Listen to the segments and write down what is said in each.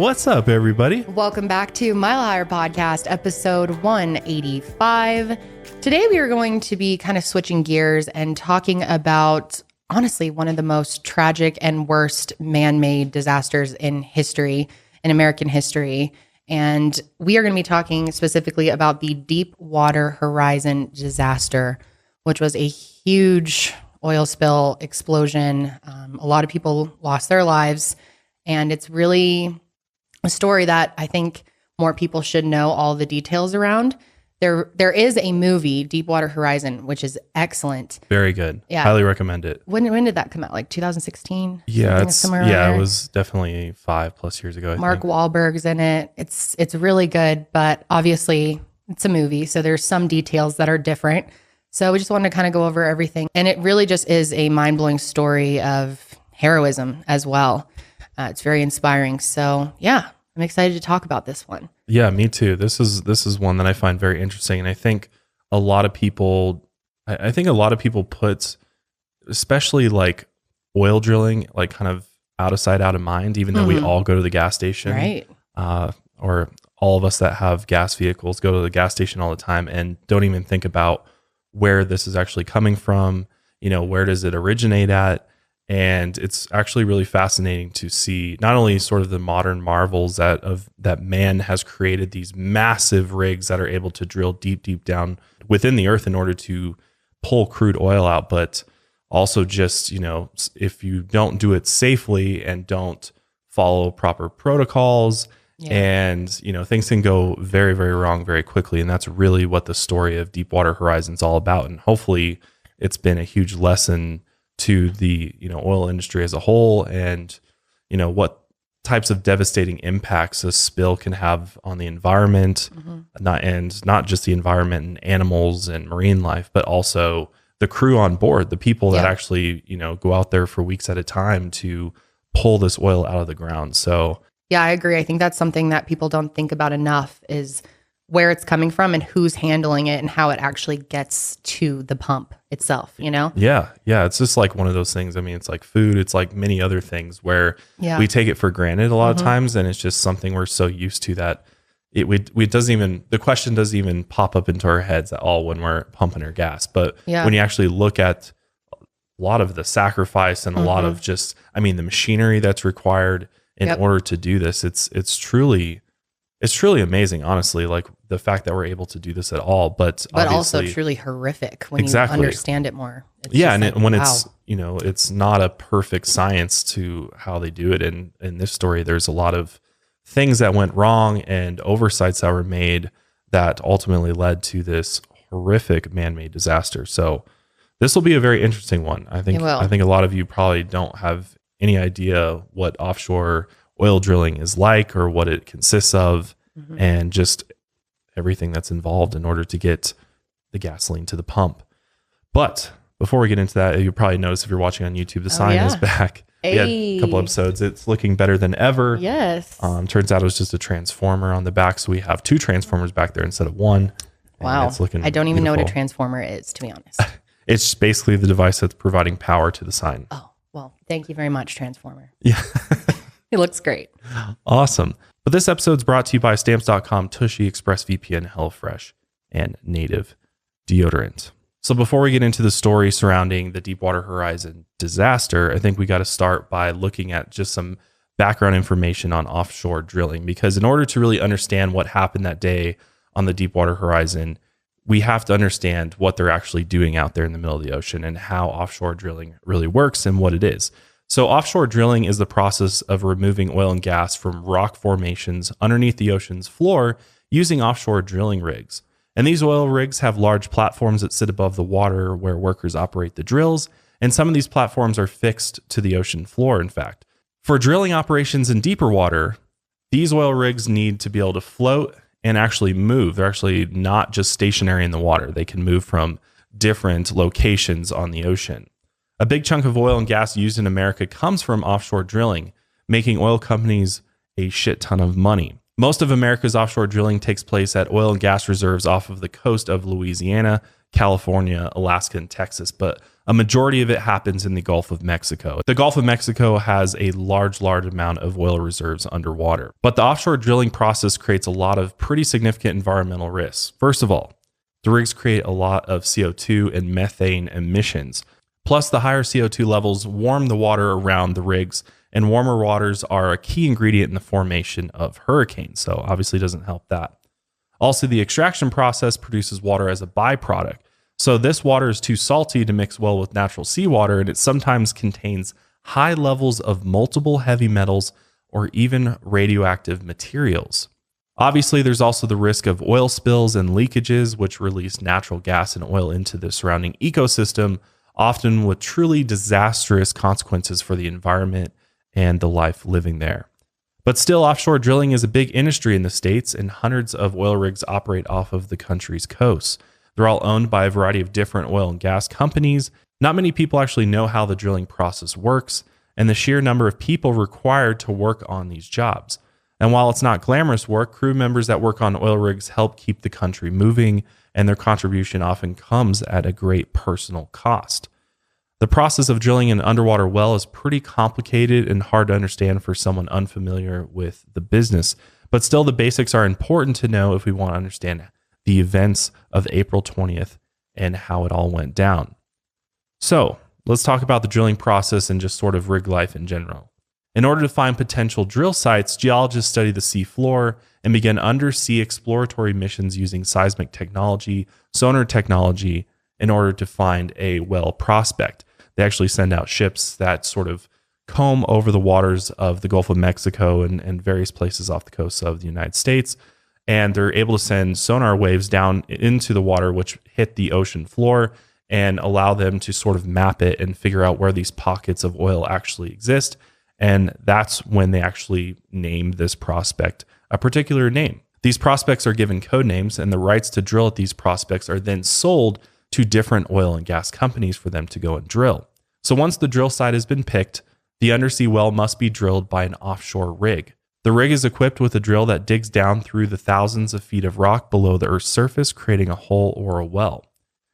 What's up, everybody? Welcome back to Mile Higher Podcast, episode 185. Today we are going to be kind of switching gears and talking about, honestly, one of the most tragic and worst man-made disasters in history, in American history. And we are going to be talking specifically about the Deepwater Horizon disaster, which was a huge oil spill explosion. A lot of people lost their lives, and it's really a story that I think more people should know all the details around. There is a movie, Deepwater Horizon, which is excellent. Very good. Yeah. Highly recommend it. When did that come out? Like 2016? Yeah, it was definitely 5+ years ago. Mark Wahlberg's in it. It's really good, but obviously it's a movie, so there's some details that are different. So we just wanted to kind of go over everything. And it really just is a mind-blowing story of heroism as well. It's very inspiring. So yeah, I'm excited to talk about this one. Yeah, me too. This is one that I find very interesting. And I think a lot of people put, especially like oil drilling, like kind of out of sight, out of mind, even though we all go to the gas station. Right. Or all of us that have gas vehicles go to the gas station all the time and don't even think about where this is actually coming from. You know, where does it originate at? And it's actually really fascinating to see not only sort of the modern marvels that man has created, these massive rigs that are able to drill deep down within the earth in order to pull crude oil out, but also just, you know, if you don't do it safely and don't follow proper protocols, and, you know, things can go very, very wrong very quickly. And that's really what the story of Deepwater Horizon is all about. And hopefully it's been a huge lesson to the, you know, oil industry as a whole, and, you know, what types of devastating impacts a spill can have on the environment, not just the environment and animals and marine life, but also the crew on board, the people that actually, you know, go out there for weeks at a time to pull this oil out of the ground. So yeah, I agree. I think that's something that people don't think about enough, is where it's coming from and who's handling it and how it actually gets to the pump itself, you know? Yeah. It's just like one of those things. I mean, it's like food. It's like many other things where we take it for granted a lot of times. And it's just something we're so used to that it doesn't even, the question doesn't even pop up into our heads at all when we're pumping our gas. But when you actually look at a lot of the sacrifice and a lot of just, I mean, the machinery that's required in order to do this, it's truly amazing, honestly, like the fact that we're able to do this at all, but also truly horrific when you understand it more. It's, you know, it's not a perfect science to how they do it. And in this story, there's a lot of things that went wrong and oversights that were made that ultimately led to this horrific man-made disaster. So this will be a very interesting one. I think a lot of you probably don't have any idea what offshore oil drilling is like or what it consists of, and just everything that's involved in order to get the gasoline to the pump. But before we get into that, you probably notice if you're watching on YouTube, the sign is back. We had a couple episodes. It's looking better than ever. Yes. Turns out it was just a transformer on the back. So we have 2 transformers back there instead of 1. Wow. It's looking I don't even beautiful. know what a transformer is, to be honest. It's basically the device that's providing power to the sign. Oh, well, thank you very much, transformer. Yeah. It looks great. Awesome. But this episode's brought to you by Stamps.com, Tushy, ExpressVPN, HelloFresh, and Native Deodorant. So before we get into the story surrounding the Deepwater Horizon disaster, I think we got to start by looking at just some background information on offshore drilling, because in order to really understand what happened that day on the Deepwater Horizon, we have to understand what they're actually doing out there in the middle of the ocean and how offshore drilling really works and what it is. So offshore drilling is the process of removing oil and gas from rock formations underneath the ocean's floor using offshore drilling rigs. And these oil rigs have large platforms that sit above the water where workers operate the drills, and some of these platforms are fixed to the ocean floor, in fact. For drilling operations in deeper water, these oil rigs need to be able to float and actually move. They're actually not just stationary in the water. They can move from different locations on the ocean. A big chunk of oil and gas used in America comes from offshore drilling, making oil companies a shit ton of money. Most of America's offshore drilling takes place at oil and gas reserves off of the coast of Louisiana, California, Alaska, and Texas, but a majority of it happens in the Gulf of Mexico. The Gulf of Mexico has a large amount of oil reserves underwater. But the offshore drilling process creates a lot of pretty significant environmental risks. First of all, the rigs create a lot of CO2 and methane emissions. Plus, the higher CO2 levels warm the water around the rigs, and warmer waters are a key ingredient in the formation of hurricanes. So obviously doesn't help that. Also, the extraction process produces water as a byproduct. So this water is too salty to mix well with natural seawater, and it sometimes contains high levels of multiple heavy metals or even radioactive materials. Obviously, there's also the risk of oil spills and leakages, which release natural gas and oil into the surrounding ecosystem, often with truly disastrous consequences for the environment and the life living there. But still, offshore drilling is a big industry in the States, and hundreds of oil rigs operate off of the country's coasts. They're all owned by a variety of different oil and gas companies. Not many people actually know how the drilling process works and the sheer number of people required to work on these jobs. And while it's not glamorous work, crew members that work on oil rigs help keep the country moving, and their contribution often comes at a great personal cost. The process of drilling an underwater well is pretty complicated and hard to understand for someone unfamiliar with the business, but still the basics are important to know if we want to understand the events of April 20th and how it all went down. So let's talk about the drilling process and just sort of rig life in general. In order to find potential drill sites, geologists study the sea floor and begin undersea exploratory missions using seismic technology, sonar technology, in order to find a well prospect. They actually send out ships that sort of comb over the waters of the Gulf of Mexico and various places off the coast of the United States. And they're able to send sonar waves down into the water, which hit the ocean floor and allow them to sort of map it and figure out where these pockets of oil actually exist. And that's when they actually name this prospect a particular name. These prospects are given code names, and the rights to drill at these prospects are then sold to different oil and gas companies for them to go and drill. So once the drill site has been picked, the undersea well must be drilled by an offshore rig. The rig is equipped with a drill that digs down through the thousands of feet of rock below the Earth's surface, creating a hole or a well.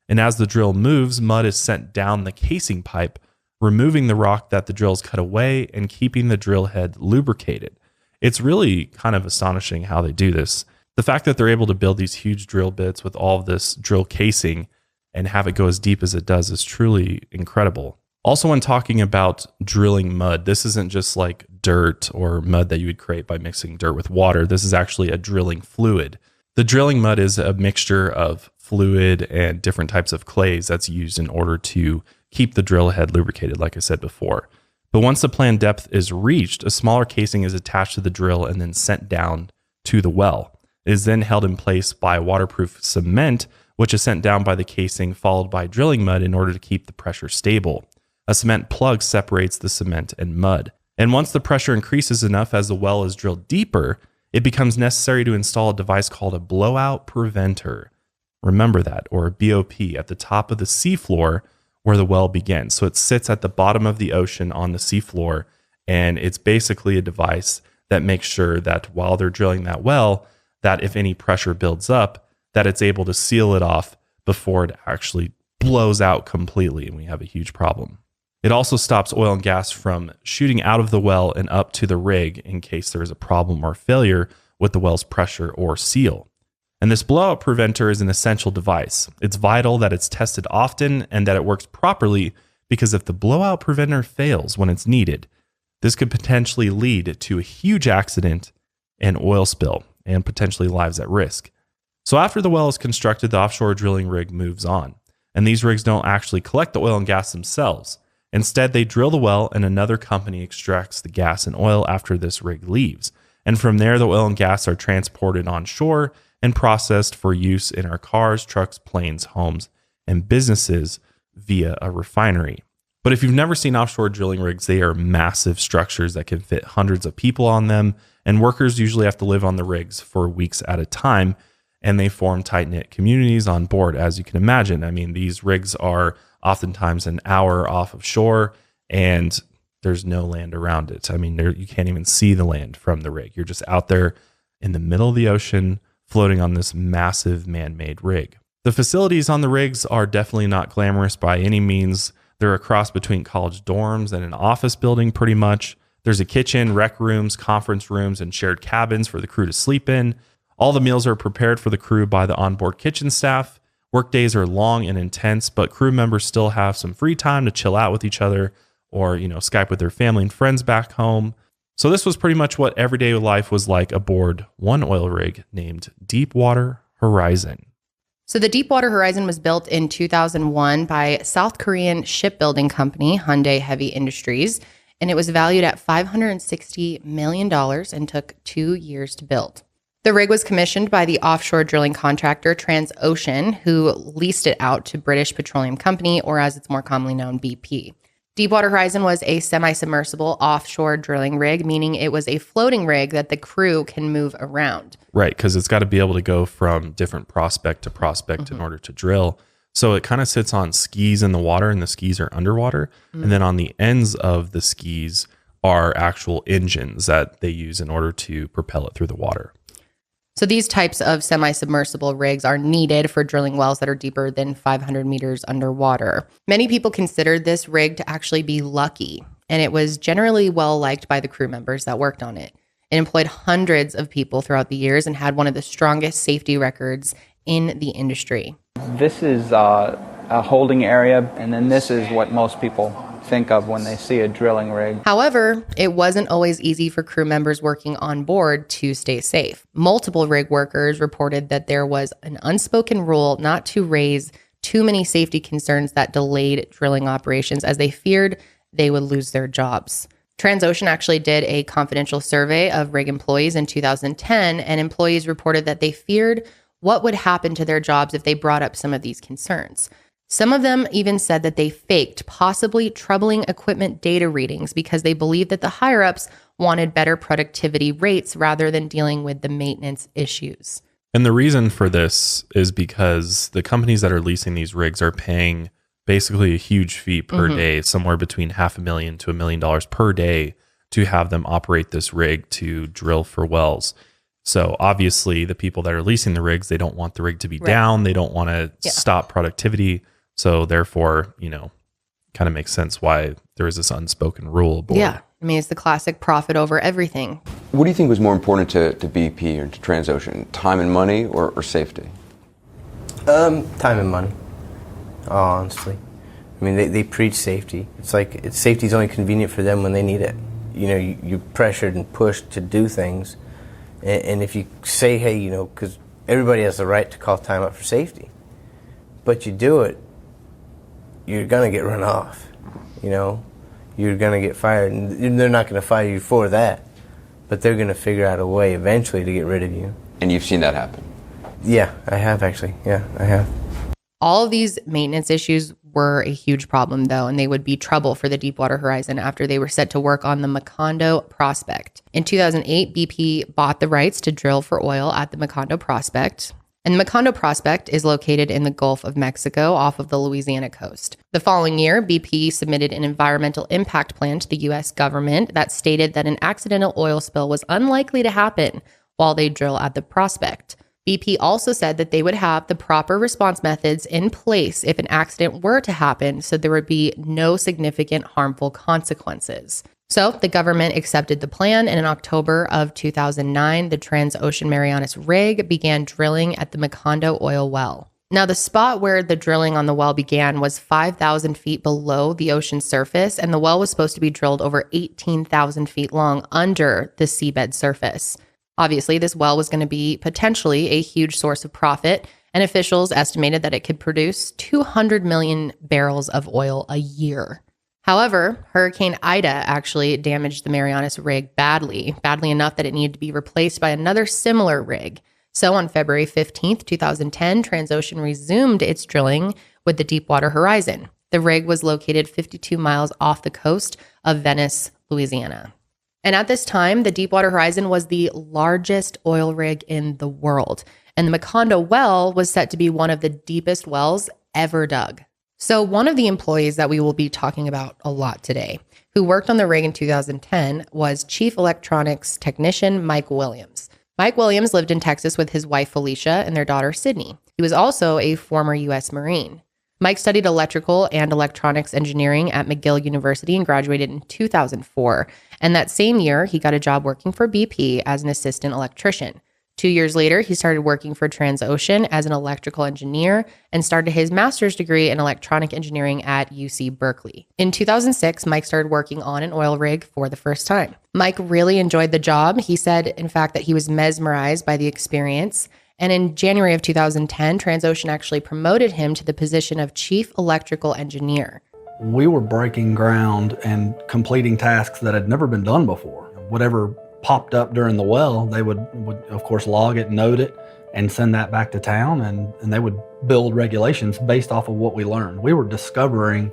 And as the drill moves, mud is sent down the casing pipe, removing the rock that the drill's cut away and keeping the drill head lubricated. It's really kind of astonishing how they do this. The fact that they're able to build these huge drill bits with all of this drill casing and have it go as deep as it does is truly incredible. Also, when talking about drilling mud, this isn't just like dirt or mud that you would create by mixing dirt with water. This is actually a drilling fluid. The drilling mud is a mixture of fluid and different types of clays that's used in order to keep the drill head lubricated, like I said before. But once the planned depth is reached, a smaller casing is attached to the drill and then sent down to the well. It is then held in place by waterproof cement, which is sent down by the casing, followed by drilling mud in order to keep the pressure stable. A cement plug separates the cement and mud. And once the pressure increases enough as the well is drilled deeper, it becomes necessary to install a device called a blowout preventer. Remember that, or a BOP, at the top of the seafloor where the well begins. So it sits at the bottom of the ocean on the seafloor, and it's basically a device that makes sure that while they're drilling that well, that if any pressure builds up, that it's able to seal it off before it actually blows out completely and we have a huge problem. It also stops oil and gas from shooting out of the well and up to the rig in case there is a problem or failure with the well's pressure or seal. And this blowout preventer is an essential device. It's vital that it's tested often and that it works properly, because if the blowout preventer fails when it's needed, this could potentially lead to a huge accident and oil spill and potentially lives at risk. So after the well is constructed, the offshore drilling rig moves on. And these rigs don't actually collect the oil and gas themselves. Instead, they drill the well and another company extracts the gas and oil after this rig leaves. And from there, the oil and gas are transported on shore and processed for use in our cars, trucks, planes, homes, and businesses via a refinery. But if you've never seen offshore drilling rigs, they are massive structures that can fit hundreds of people on them, and workers usually have to live on the rigs for weeks at a time, and they form tight-knit communities on board, as you can imagine. I mean, these rigs are oftentimes an hour off of shore, and there's no land around it. I mean, you can't even see the land from the rig. You're just out there in the middle of the ocean, floating on this massive man-made rig. The facilities on the rigs are definitely not glamorous by any means. They're a cross between college dorms and an office building pretty much. There's a kitchen, rec rooms, conference rooms, and shared cabins for the crew to sleep in. All the meals are prepared for the crew by the onboard kitchen staff. Work days are long and intense, but crew members still have some free time to chill out with each other or, Skype with their family and friends back home. So this was pretty much what everyday life was like aboard one oil rig named Deepwater Horizon. So the Deepwater Horizon was built in 2001 by South Korean shipbuilding company Hyundai Heavy Industries, and it was valued at $560 million and took 2 years to build. The rig was commissioned by the offshore drilling contractor Transocean, who leased it out to British Petroleum Company, or as it's more commonly known, BP. Deepwater Horizon was a semi-submersible offshore drilling rig, meaning it was a floating rig that the crew can move around. Right, because it's got to be able to go from different prospect to prospect in order to drill. So it kind of sits on skis in the water, and the skis are underwater. And then on the ends of the skis are actual engines that they use in order to propel it through the water. So these types of semi-submersible rigs are needed for drilling wells that are deeper than 500 meters underwater. Many people considered this rig to actually be lucky, and it was generally well liked by the crew members that worked on it. It employed hundreds of people throughout the years and had one of the strongest safety records in the industry. This is a holding area, and then this is what most people think of when they see a drilling rig. However, it wasn't always easy for crew members working on board to stay safe. Multiple rig workers reported that there was an unspoken rule not to raise too many safety concerns that delayed drilling operations, as they feared they would lose their jobs. Transocean actually did a confidential survey of rig employees in 2010, and employees reported that they feared what would happen to their jobs if they brought up some of these concerns. Some of them even said that they faked possibly troubling equipment data readings because they believed that the higher-ups wanted better productivity rates rather than dealing with the maintenance issues. And the reason for this is because the companies that are leasing these rigs are paying basically a huge fee per day, somewhere between $500,000 to $1 million per day to have them operate this rig to drill for wells. So obviously the people that are leasing the rigs, they don't want the rig to be down. They don't want to stop productivity. So therefore, kind of makes sense why there is this unspoken rule aboard. Yeah. I mean, it's the classic profit over everything. What do you think was more important to BP or to Transocean? Time and money or safety? Time and money, honestly. I mean, they preach safety. It's like safety is only convenient for them when they need it. You're pressured and pushed to do things. And if you say, hey, because everybody has the right to call time out for safety, but you do it, you're going to get run off, You're going to get fired. And they're not going to fire you for that, but they're going to figure out a way eventually to get rid of you. And you've seen that happen? Yeah, I have actually. Yeah, I have. All of these maintenance issues were a huge problem, though, and they would be trouble for the Deepwater Horizon after they were set to work on the Macondo prospect. In 2008, BP bought the rights to drill for oil at the Macondo prospect. And the Macondo prospect is located in the Gulf of Mexico off of the Louisiana coast. The following year, BP submitted an environmental impact plan to the U.S. government that stated that an accidental oil spill was unlikely to happen while they drill at the prospect. BP also said that they would have the proper response methods in place if an accident were to happen, so there would be no significant harmful consequences. So the government accepted the plan, and in October of 2009, the Transocean Marianas rig began drilling at the Macondo oil well. Now, the spot where the drilling on the well began was 5,000 feet below the ocean surface, and the well was supposed to be drilled over 18,000 feet long under the seabed surface. Obviously, this well was going to be potentially a huge source of profit, and officials estimated that it could produce 200 million barrels of oil a year. However, Hurricane Ida actually damaged the Marianas rig badly enough that it needed to be replaced by another similar rig. So on February 15th, 2010, Transocean resumed its drilling with the Deepwater Horizon. The rig was located 52 miles off the coast of Venice, Louisiana. And at this time, the Deepwater Horizon was the largest oil rig in the world. And the Macondo well was set to be one of the deepest wells ever dug. So one of the employees that we will be talking about a lot today, who worked on the rig in 2010, was Chief Electronics Technician Mike Williams. Mike Williams lived in Texas with his wife, Felicia, and their daughter, Sydney. He was also a former U.S. Marine. Mike studied electrical and electronics engineering at McGill University and graduated in 2004. And that same year, he got a job working for BP as an assistant electrician. 2 years later, he started working for Transocean as an electrical engineer and started his master's degree in electronic engineering at UC Berkeley. In 2006, Mike started working on an oil rig for the first time. Mike really enjoyed the job. He said, in fact, that he was mesmerized by the experience. And in January of 2010, Transocean actually promoted him to the position of chief electrical engineer. We were breaking ground and completing tasks that had never been done before. Whatever popped up during the well, they would of course log it, note it, and send that back to town, and they would build regulations based off of what we learned. We were discovering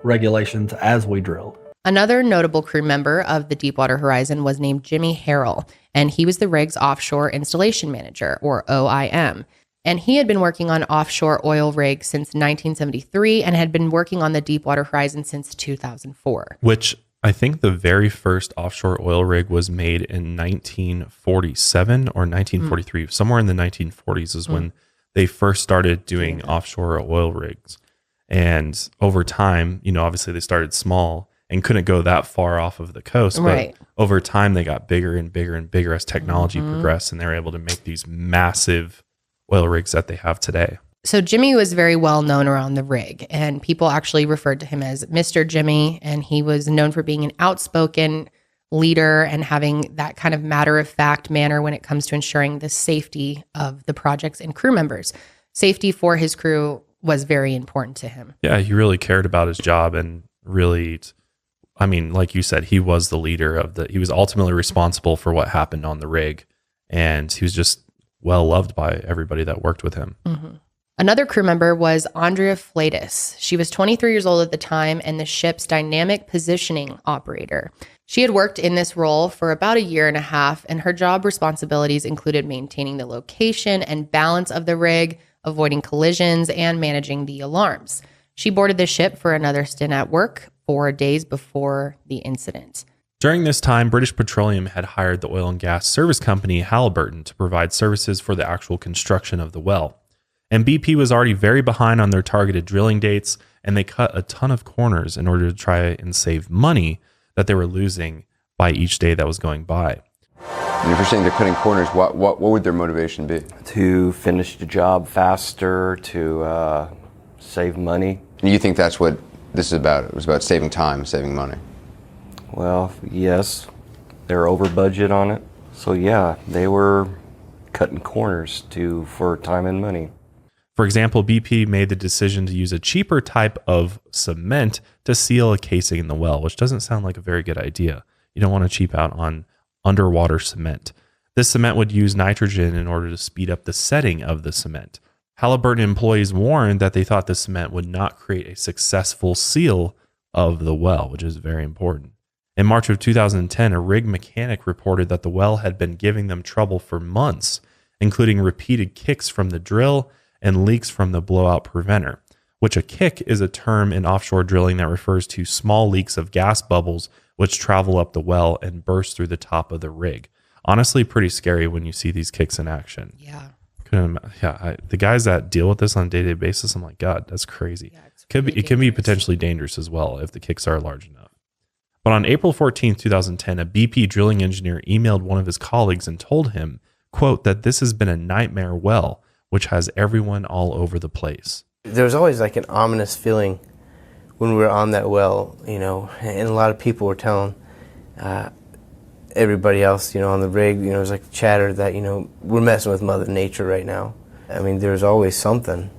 regulations as we drilled. Another notable crew member of the Deepwater Horizon was named Jimmy Harrell, and he was the rig's offshore installation manager, or OIM. And he had been working on offshore oil rigs since 1973 and had been working on the Deepwater Horizon since 2004. Which I think the very first offshore oil rig was made in 1947 or 1943. Somewhere in the 1940s is when they first started doing offshore oil rigs. And over time, obviously they started small and couldn't go that far off of the coast. But over time, they got bigger and bigger and bigger as technology progressed, and they were able to make these massive oil rigs that they have today. So Jimmy was very well known around the rig, and people actually referred to him as Mr. Jimmy, and he was known for being an outspoken leader and having that kind of matter-of-fact manner when it comes to ensuring the safety of the projects and crew members. Safety for his crew was very important to him. Yeah, he really cared about his job, and really, like you said, he was the leader he was ultimately responsible for what happened on the rig, and he was just well loved by everybody that worked with him. Another crew member was Andrea Flatus. She was 23 years old at the time and the ship's dynamic positioning operator. She had worked in this role for about a year and a half, and her job responsibilities included maintaining the location and balance of the rig, avoiding collisions, and managing the alarms. She boarded the ship for another stint at work 4 days before the incident. During this time, British Petroleum had hired the oil and gas service company Halliburton to provide services for the actual construction of the well. And BP was already very behind on their targeted drilling dates, and they cut a ton of corners in order to try and save money that they were losing by each day that was going by. And if you're saying they're cutting corners, what would their motivation be? To finish the job faster, to save money. And you think that's what this is about? It was about saving time, saving money? Well, yes. They're over budget on it. So yeah, they were cutting corners for time and money. For example, BP made the decision to use a cheaper type of cement to seal a casing in the well, which doesn't sound like a very good idea. You don't want to cheap out on underwater cement. This cement would use nitrogen in order to speed up the setting of the cement. Halliburton employees warned that they thought the cement would not create a successful seal of the well, which is very important. In March of 2010, a rig mechanic reported that the well had been giving them trouble for months, including repeated kicks from the drill and leaks from the blowout preventer, which a kick is a term in offshore drilling that refers to small leaks of gas bubbles which travel up the well and burst through the top of the rig. Honestly, pretty scary when you see these kicks in action. Yeah. The guys that deal with this on a day-to-day basis, I'm like, God, that's crazy. Yeah, it can be potentially dangerous as well if the kicks are large enough. But on April 14, 2010, a BP drilling engineer emailed one of his colleagues and told him, quote, that this has been a nightmare well, which has everyone all over the place. There was always like an ominous feeling when we were on that well, and a lot of people were telling everybody else, on the rig, it was like chatter that, we're messing with Mother Nature right now. I mean, there's always something,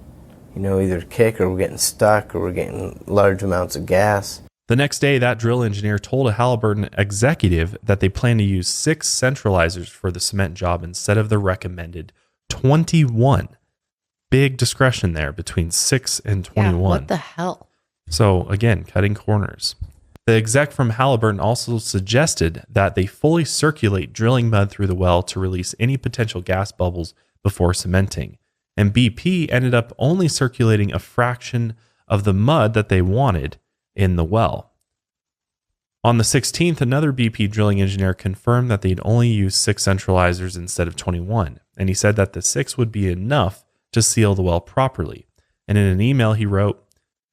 either kick or we're getting stuck or we're getting large amounts of gas. The next day, that drill engineer told a Halliburton executive that they plan to use 6 centralizers for the cement job instead of the recommended 21. Big discretion there between 6 and 21. Yeah, what the hell? So again, cutting corners. The exec from Halliburton also suggested that they fully circulate drilling mud through the well to release any potential gas bubbles before cementing. And BP ended up only circulating a fraction of the mud that they wanted in the well. On the 16th, another BP drilling engineer confirmed that they'd only use 6 centralizers instead of 21. And he said that the 6 would be enough to seal the well properly. And in an email he wrote,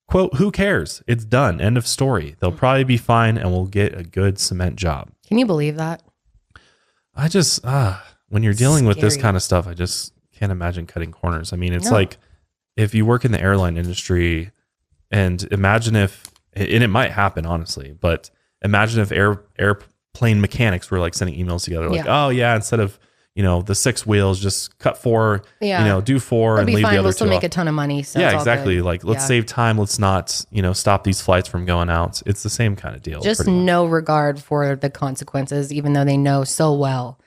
quote, "Who cares? It's done. End of story. They'll probably be fine and we'll get a good cement job." Can you believe that? I just, when you're dealing with this Scary. kind of stuff, I just can't imagine cutting corners. I mean, it's like if you work in the airline industry and imagine if, and it might happen honestly, but imagine if airplane mechanics were like sending emails together like, oh yeah, instead of, the 6 wheels, just cut 4, do 4 It'll and be leave fine. the other We'll 2 still make off. a ton of money. So Yeah, it's all exactly. good. Like, let's save time. Let's not, stop these flights from going out. It's the same kind of deal. Just pretty much. no regard for the consequences, even though they know so well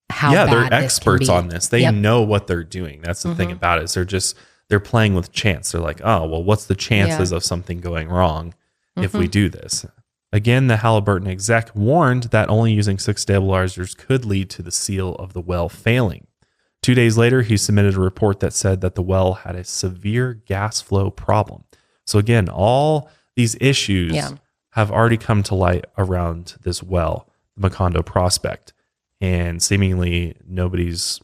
how bad they're this can experts be. on this. They Yep. know what they're doing. That's the thing about it. Is they're playing with chance. They're like, oh, well, what's the chances of something going wrong if we do this? Again, the Halliburton exec warned that only using 6 stabilizers could lead to the seal of the well failing. 2 days later, he submitted a report that said that the well had a severe gas flow problem. So again, all these issues have already come to light around this well, the Macondo prospect, and seemingly nobody's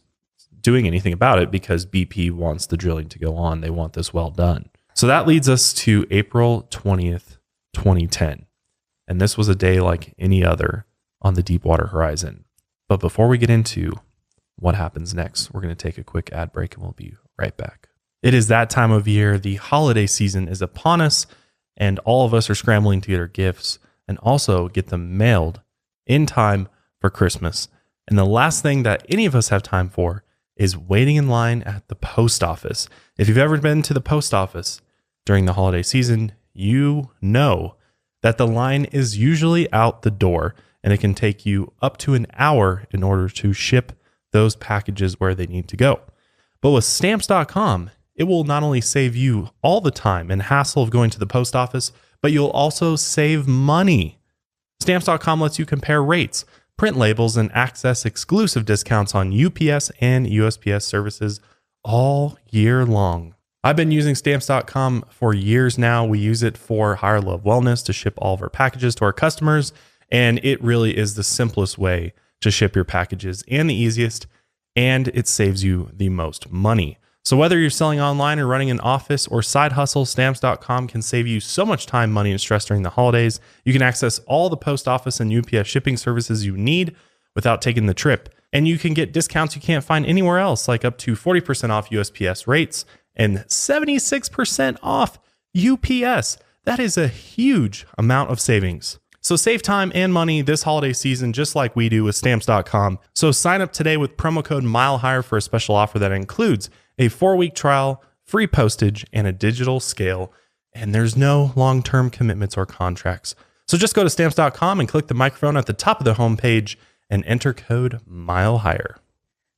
doing anything about it because BP wants the drilling to go on. They want this well done. So that leads us to April 20th, 2010. And this was a day like any other on the Deepwater Horizon. But before we get into what happens next, we're going to take a quick ad break and we'll be right back. It is that time of year. The holiday season is upon us, and all of us are scrambling to get our gifts and also get them mailed in time for Christmas. And the last thing that any of us have time for is waiting in line at the post office. If you've ever been to the post office during the holiday season, you know that the line is usually out the door, and it can take you up to an hour in order to ship those packages where they need to go. But with stamps.com, it will not only save you all the time and hassle of going to the post office, but you'll also save money. Stamps.com lets you compare rates, print labels, and access exclusive discounts on UPS and USPS services all year long. I've been using Stamps.com for years now. We use it for Higher Love Wellness to ship all of our packages to our customers, and it really is the simplest way to ship your packages and the easiest, and it saves you the most money. So whether you're selling online or running an office or side hustle, Stamps.com can save you so much time, money, and stress during the holidays. You can access all the post office and UPS shipping services you need without taking the trip. And you can get discounts you can't find anywhere else, like up to 40% off USPS rates and 76% off UPS. That is a huge amount of savings. So save time and money this holiday season, just like we do with Stamps.com. So sign up today with promo code MileHigher for a special offer that includes a 4-week trial, free postage, and a digital scale. And there's no long-term commitments or contracts. So just go to Stamps.com and click the microphone at the top of the homepage and enter code MileHigher.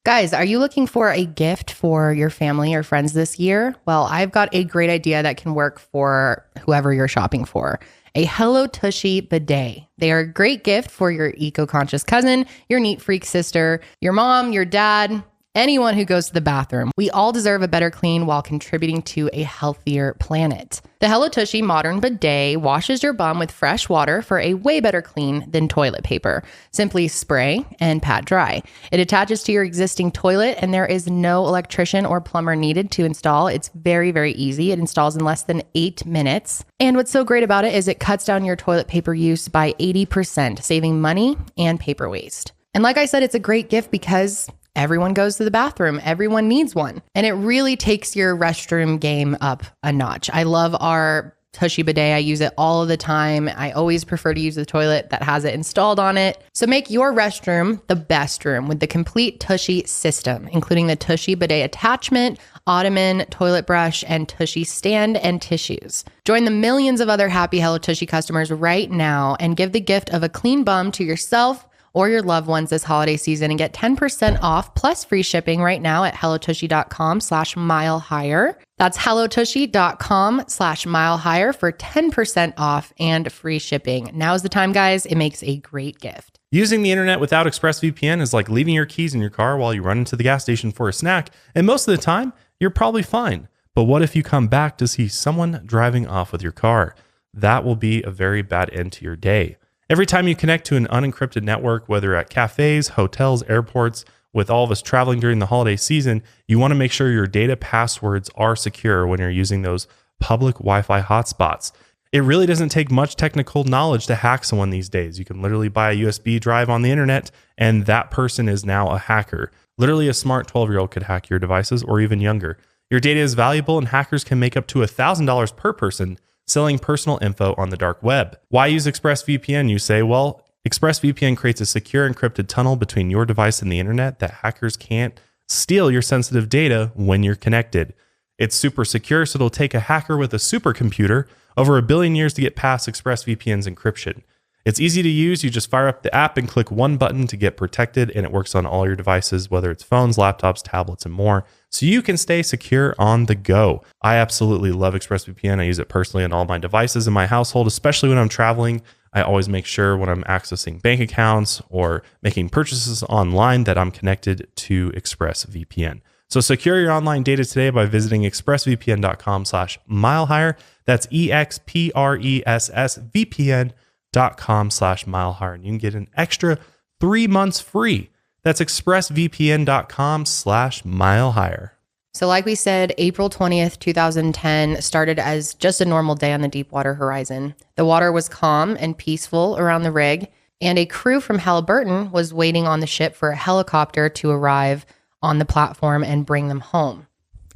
Guys, are you looking for a gift for your family or friends this year? Well, I've got a great idea that can work for whoever you're shopping for. A Hello Tushy bidet. They are a great gift for your eco-conscious cousin, your neat freak sister, your mom, your dad, anyone who goes to the bathroom. We all deserve a better clean while contributing to a healthier planet. The Hello Tushy Modern Bidet washes your bum with fresh water for a way better clean than toilet paper. Simply spray and pat dry. It attaches to your existing toilet, and there is no electrician or plumber needed to install. It's very, very easy. It installs in less than 8 minutes. And what's so great about it is it cuts down your toilet paper use by 80%, saving money and paper waste. And like I said, it's a great gift because everyone goes to the bathroom. Everyone needs one. And it really takes your restroom game up a notch. I love our Tushy bidet. I use it all of the time. I always prefer to use the toilet that has it installed on it. So make your restroom the best room with the complete Tushy system, including the Tushy bidet attachment, ottoman, toilet brush, and Tushy stand and tissues. Join the millions of other happy Hello Tushy customers right now and give the gift of a clean bum to yourself or your loved ones this holiday season and get 10% off plus free shipping right now at hellotushy.com/milehigher. That's hellotushy.com/milehigher for 10% off and free shipping. Now's the time, guys. It makes a great gift. Using the internet without ExpressVPN is like leaving your keys in your car while you run into the gas station for a snack. And most of the time, you're probably fine. But what if you come back to see someone driving off with your car? That will be a very bad end to your day. Every time you connect to an unencrypted network, whether at cafes, hotels, airports, with all of us traveling during the holiday season, you want to make sure your data passwords are secure when you're using those public Wi-Fi hotspots. It really doesn't take much technical knowledge to hack someone these days. You can literally buy a USB drive on the internet, and that person is now a hacker. Literally, a smart 12-year-old could hack your devices, or even younger. Your data is valuable, and hackers can make up to $1,000 per person selling personal info on the dark web. Why use ExpressVPN, you say? Well, ExpressVPN creates a secure encrypted tunnel between your device and the internet that hackers can't steal your sensitive data when you're connected. It's super secure, so it'll take a hacker with a supercomputer over 1 billion years to get past ExpressVPN's encryption. It's easy to use. You just fire up the app and click one button to get protected, and it works on all your devices, whether it's phones, laptops, tablets, and more, so you can stay secure on the go. I absolutely love ExpressVPN. I use it personally on all my devices in my household, especially when I'm traveling. I always make sure when I'm accessing bank accounts or making purchases online that I'm connected to ExpressVPN. So secure your online data today by visiting expressvpn.com/milehire. That's expressvpn.com/milehire. And you can get an extra 3 months free. That's expressvpn.com/milehire. So like we said, April 20th, 2010 started as just a normal day on the Deepwater Horizon. The water was calm and peaceful around the rig, and a crew from Halliburton was waiting on the ship for a helicopter to arrive on the platform and bring them home.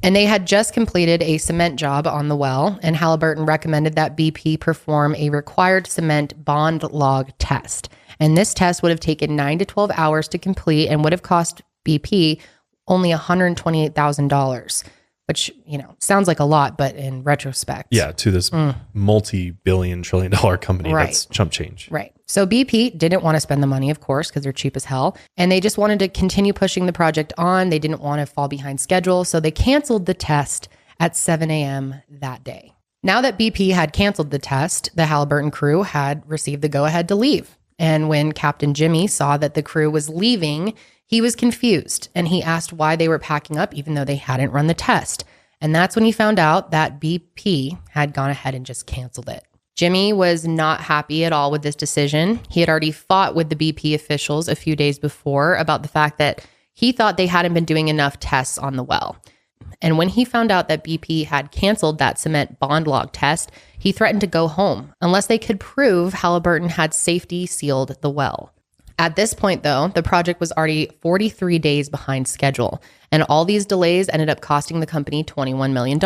And they had just completed a cement job on the well, and Halliburton recommended that BP perform a required cement bond log test. And this test would have taken 9 to 12 hours to complete and would have cost BP only $128,000, which, sounds like a lot, but in retrospect. Yeah, to this multi-billion trillion dollar company, Right. That's chump change. Right. So BP didn't want to spend the money, of course, because they're cheap as hell. And they just wanted to continue pushing the project on. They didn't want to fall behind schedule. So they canceled the test at 7 a.m. that day. Now that BP had canceled the test, the Halliburton crew had received the go-ahead to leave. And when Captain Jimmy saw that the crew was leaving, he was confused, and he asked why they were packing up even though they hadn't run the test. And that's when he found out that BP had gone ahead and just canceled it. Jimmy was not happy at all with this decision. He had already fought with the BP officials a few days before about the fact that he thought they hadn't been doing enough tests on the well. And when he found out that BP had canceled that cement bond log test, he threatened to go home unless they could prove Halliburton had safety sealed the well. At this point, though, the project was already 43 days behind schedule, and all these delays ended up costing the company $21 million.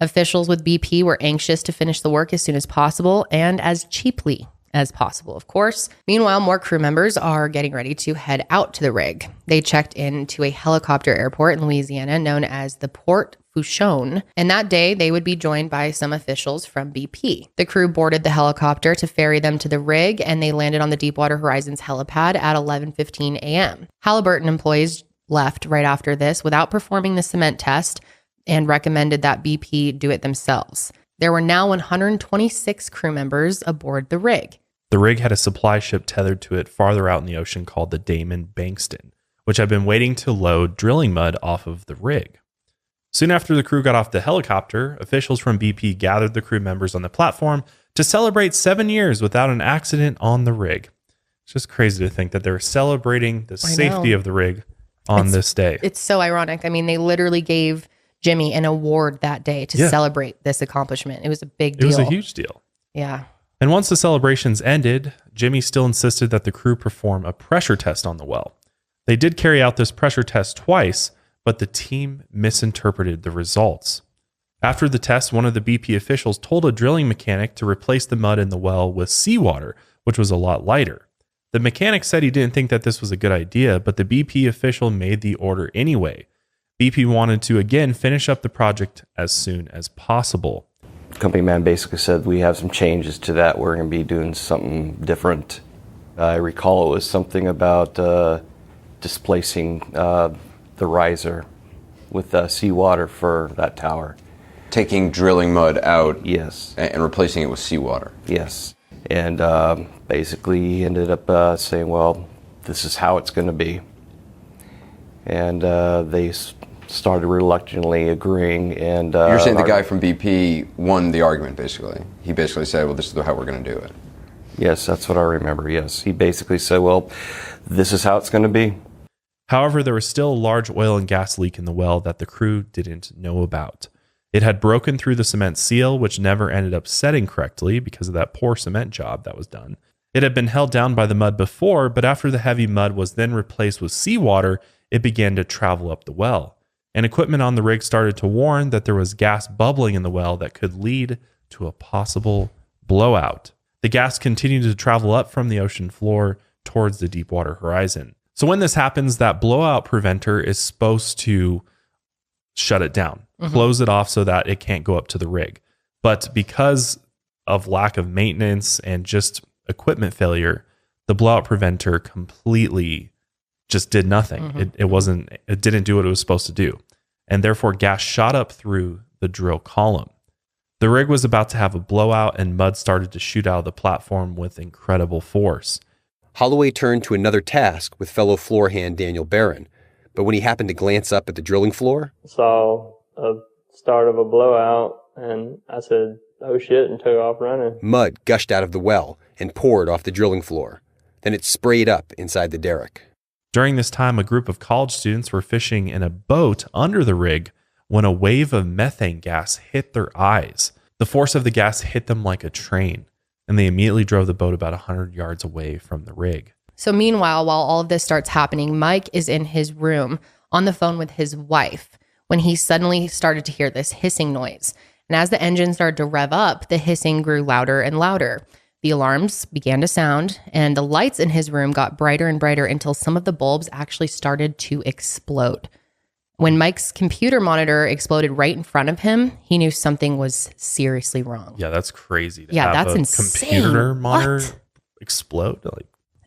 Officials with BP were anxious to finish the work as soon as possible and as cheaply as possible, of course. Meanwhile, more crew members are getting ready to head out to the rig. They checked into a helicopter airport in Louisiana known as the Port Fourchon, and that day they would be joined by some officials from BP. The crew boarded the helicopter to ferry them to the rig, and they landed on the Deepwater Horizon's helipad at 11:15 a.m. Halliburton employees left right after this without performing the cement test and recommended that BP do it themselves. There were now 126 crew members aboard the rig. The rig had a supply ship tethered to it farther out in the ocean called the Damon Bankston, which had been waiting to load drilling mud off of the rig. Soon after the crew got off the helicopter, officials from BP gathered the crew members on the platform to celebrate 7 years without an accident on the rig. It's just crazy to think that they're celebrating the safety of the rig on this day. It's so ironic. I mean, they literally gave Jimmy an award that day to celebrate this accomplishment. It was a big deal. It was a huge deal. Yeah. And once the celebrations ended, Jimmy still insisted that the crew perform a pressure test on the well. They did carry out this pressure test twice, but the team misinterpreted the results. After the test, one of the BP officials told a drilling mechanic to replace the mud in the well with seawater, which was a lot lighter. The mechanic said he didn't think that this was a good idea, but the BP official made the order anyway. BP wanted to again finish up the project as soon as possible. The company man basically said, we have some changes to that. We're going to be doing something different. I recall it was something about displacing the riser with seawater for that tower. Taking drilling mud out, Yes. and replacing it with seawater. Yes. And basically he ended up saying, well, this is how it's going to be. And they started reluctantly agreeing. And You're saying the guy from BP won the argument, basically. He basically said, well, this is how we're going to do it. Yes, that's what I remember, yes. He basically said, well, this is how it's going to be. However, there was still a large oil and gas leak in the well that the crew didn't know about. It had broken through the cement seal, which never ended up setting correctly because of that poor cement job that was done. It had been held down by the mud before, but after the heavy mud was then replaced with seawater, it began to travel up the well. And equipment on the rig started to warn that there was gas bubbling in the well that could lead to a possible blowout. The gas continued to travel up from the ocean floor towards the Deepwater Horizon. So when this happens, that blowout preventer is supposed to shut it down, close it off so that it can't go up to the rig. But because of lack of maintenance and just equipment failure, the blowout preventer completely just did nothing. It didn't do what it was supposed to do. And therefore gas shot up through the drill column. The rig was about to have a blowout and mud started to shoot out of the platform with incredible force. Holloway turned to another task with fellow floor hand Daniel Barron, but when he happened to glance up at the drilling floor, saw a start of a blowout, and I said, "Oh shit," and took off running. Mud gushed out of the well and poured off the drilling floor. Then it sprayed up inside the derrick. During this time, a group of college students were fishing in a boat under the rig when a wave of methane gas hit their eyes. The force of the gas hit them like a train, and they immediately drove the boat about 100 yards away from the rig. So meanwhile, while all of this starts happening, Mike is in his room on the phone with his wife when he suddenly started to hear this hissing noise. And as the engine started to rev up, the hissing grew louder and louder. The alarms began to sound, and the lights in his room got brighter and brighter until some of the bulbs actually started to explode. When Mike's computer monitor exploded right in front of him, he knew something was seriously wrong. Yeah, that's crazy. Yeah, have that's a insane. Computer monitor What? explode?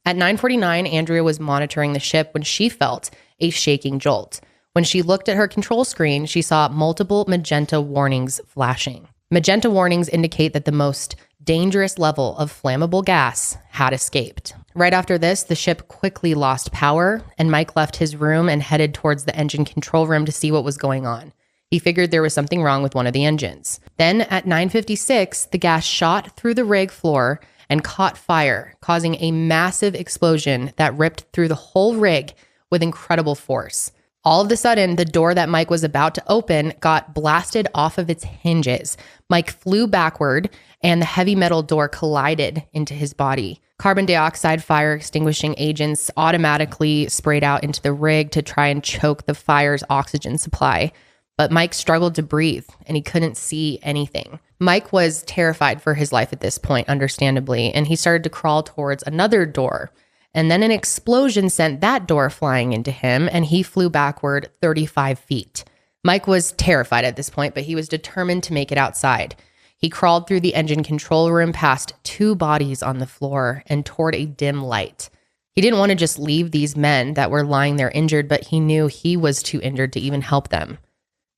At 9:49, Andrea was monitoring the ship when she felt a shaking jolt. When she looked at her control screen, she saw multiple magenta warnings flashing. Magenta warnings indicate that the most dangerous level of flammable gas had escaped. Right after this, the ship quickly lost power, and Mike left his room and headed towards the engine control room to see what was going on. He figured there was something wrong with one of the engines. Then at 9:56, the gas shot through the rig floor and caught fire, causing a massive explosion that ripped through the whole rig with incredible force. All of a sudden, the door that Mike was about to open got blasted off of its hinges. Mike flew backward, and the heavy metal door collided into his body. Carbon dioxide fire extinguishing agents automatically sprayed out into the rig to try and choke the fire's oxygen supply. But Mike struggled to breathe, and he couldn't see anything. Mike was terrified for his life at this point, understandably, and he started to crawl towards another door. And then an explosion sent that door flying into him, and he flew backward 35 feet. Mike was terrified at this point, but he was determined to make it outside. He crawled through the engine control room past two bodies on the floor and toward a dim light. He didn't want to just leave these men that were lying there injured, but he knew he was too injured to even help them.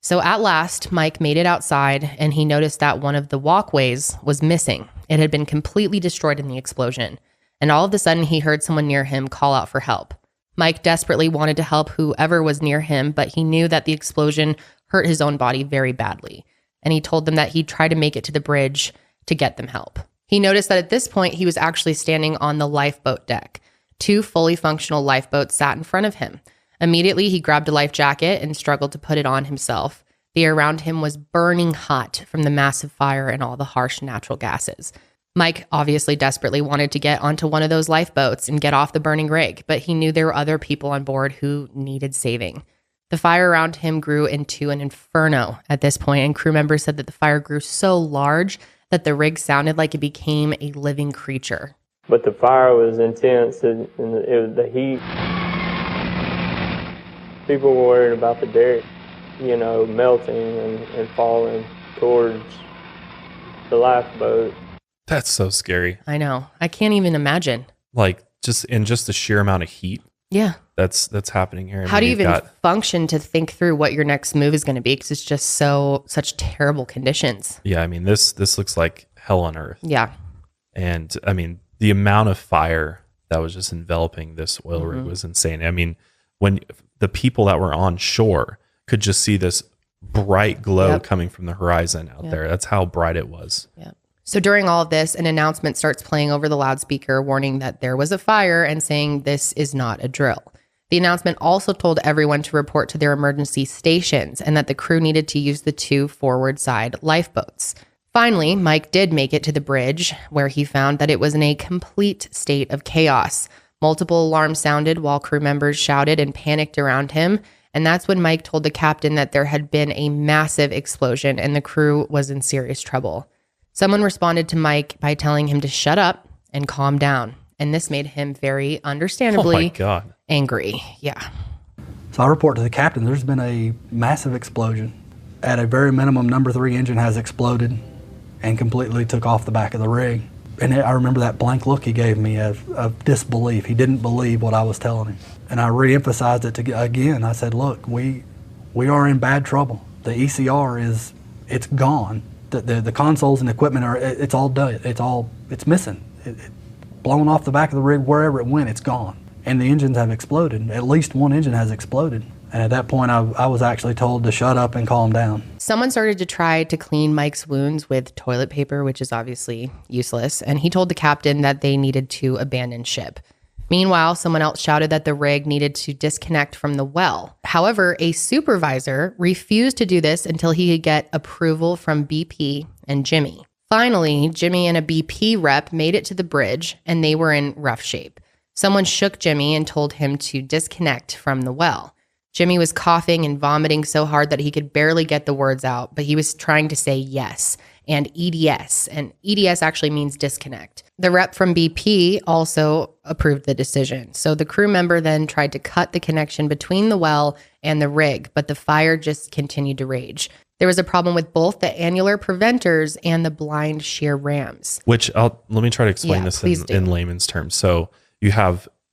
So at last, Mike made it outside, and he noticed that one of the walkways was missing. It had been completely destroyed in the explosion. And all of a sudden, he heard someone near him call out for help. Mike desperately wanted to help whoever was near him, but he knew that the explosion hurt his own body very badly. And he told them that he'd try to make it to the bridge to get them help. He noticed that at this point, he was actually standing on the lifeboat deck. Two fully functional lifeboats sat in front of him. Immediately, he grabbed a life jacket and struggled to put it on himself. The air around him was burning hot from the massive fire and all the harsh natural gases. Mike obviously desperately wanted to get onto one of those lifeboats and get off the burning rig, but he knew there were other people on board who needed saving. The fire around him grew into an inferno at this point, and crew members said that the fire grew so large that the rig sounded like it became a living creature. But the fire was intense, and it was the heat. People were worried about the derrick, melting and falling towards the lifeboat. That's so scary. I know. I can't even imagine. Just the sheer amount of heat. Yeah. That's happening here. How do you even function to think through what your next move is going to be? Because it's just such terrible conditions. Yeah, this looks like hell on earth. Yeah. And the amount of fire that was just enveloping this oil rig was insane. When the people that were on shore could just see this bright glow coming from the horizon out there. That's how bright it was. Yeah. So during all of this, an announcement starts playing over the loudspeaker warning that there was a fire and saying this is not a drill. The announcement also told everyone to report to their emergency stations and that the crew needed to use the 2 forward side lifeboats. Finally, Mike did make it to the bridge, where he found that it was in a complete state of chaos. Multiple alarms sounded while crew members shouted and panicked around him, and that's when Mike told the captain that there had been a massive explosion and the crew was in serious trouble. Someone responded to Mike by telling him to shut up and calm down, and this made him very understandably angry. Yeah. So I report to the captain, there's been a massive explosion. At a very minimum, number 3 engine has exploded and completely took off the back of the rig. And I remember that blank look he gave me of disbelief. He didn't believe what I was telling him. And I re-emphasized it again. I said, look, we are in bad trouble. The ECR it's gone. The consoles and equipment it's all done. It's missing. It blown off the back of the rig, wherever it went, it's gone. And the engines have exploded. At least one engine has exploded. And at that point, I was actually told to shut up and calm down. Someone started to try to clean Mike's wounds with toilet paper, which is obviously useless. And he told the captain that they needed to abandon ship. Meanwhile, someone else shouted that the rig needed to disconnect from the well. However, a supervisor refused to do this until he could get approval from BP and Jimmy. Finally, Jimmy and a BP rep made it to the bridge, and they were in rough shape. Someone shook Jimmy and told him to disconnect from the well. Jimmy was coughing and vomiting so hard that he could barely get the words out, but he was trying to say yes and EDS, and EDS actually means disconnect. The rep from BP also approved the decision. So the crew member then tried to cut the connection between the well and the rig, but the fire just continued to rage. There was a problem with both the annular preventers and the blind shear rams. Which let me try to explain this in layman's terms. So you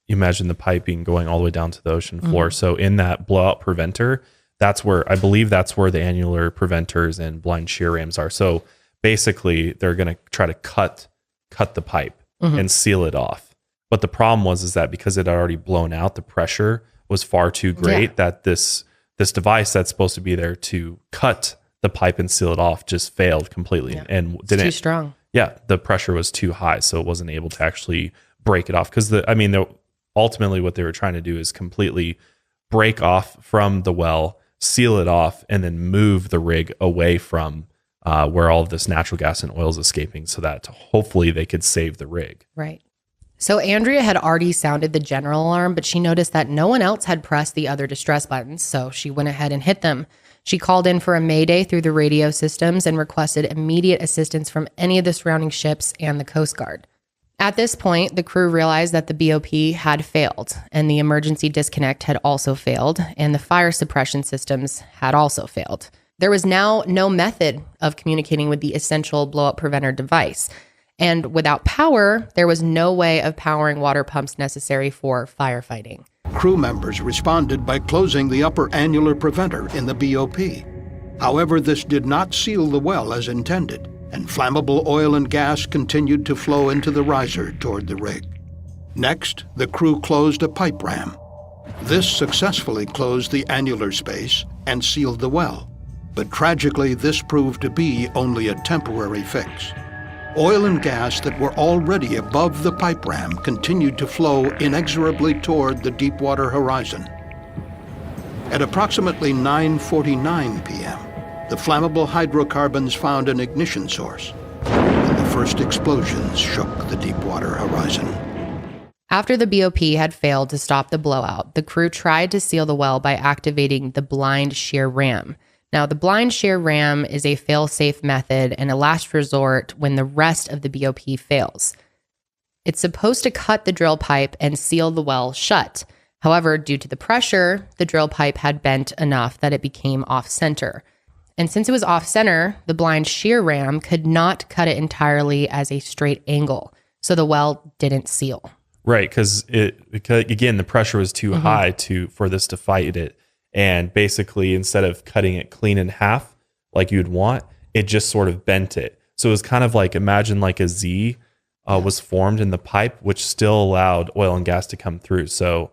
imagine the piping going all the way down to the ocean floor. So in that blowout preventer, I believe that's where the annular preventers and blind shear rams are. So basically they're going to try to cut the pipe and seal it off. But the problem was that because it had already blown out, the pressure was far too great that this device that's supposed to be there to cut the pipe and seal it off just failed completely and didn't. It's too strong. Yeah, the pressure was too high, so it wasn't able to actually break it off. Because ultimately what they were trying to do is completely break off from the well, seal it off, and then move the rig away from where all of this natural gas and oil is escaping, so that hopefully they could save the rig. Right. So Andrea had already sounded the general alarm, but she noticed that no one else had pressed the other distress buttons, so she went ahead and hit them. She called in for a mayday through the radio systems and requested immediate assistance from any of the surrounding ships and the Coast Guard. At this point, the crew realized that the BOP had failed, and the emergency disconnect had also failed, and the fire suppression systems had also failed. There was now no method of communicating with the essential blow-up preventer device. And without power, there was no way of powering water pumps necessary for firefighting. Crew members responded by closing the upper annular preventer in the BOP. However, this did not seal the well as intended, and flammable oil and gas continued to flow into the riser toward the rig. Next, the crew closed a pipe ram. This successfully closed the annular space and sealed the well. But tragically, this proved to be only a temporary fix. Oil and gas that were already above the pipe ram continued to flow inexorably toward the Deepwater Horizon. At approximately 9:49 p.m., the flammable hydrocarbons found an ignition source, and the first explosions shook the Deepwater Horizon. After the BOP had failed to stop the blowout, the crew tried to seal the well by activating the blind shear ram. Now, the blind shear ram is a fail-safe method and a last resort when the rest of the BOP fails. It's supposed to cut the drill pipe and seal the well shut. However, due to the pressure, the drill pipe had bent enough that it became off-center. And since it was off-center, the blind shear ram could not cut it entirely as a straight angle, so the well didn't seal. Right, because again, the pressure was too high for this to fight it. And basically, instead of cutting it clean in half like you'd want, it just sort of bent it. So it was kind of like, imagine like a Z was formed in the pipe, which still allowed oil and gas to come through. So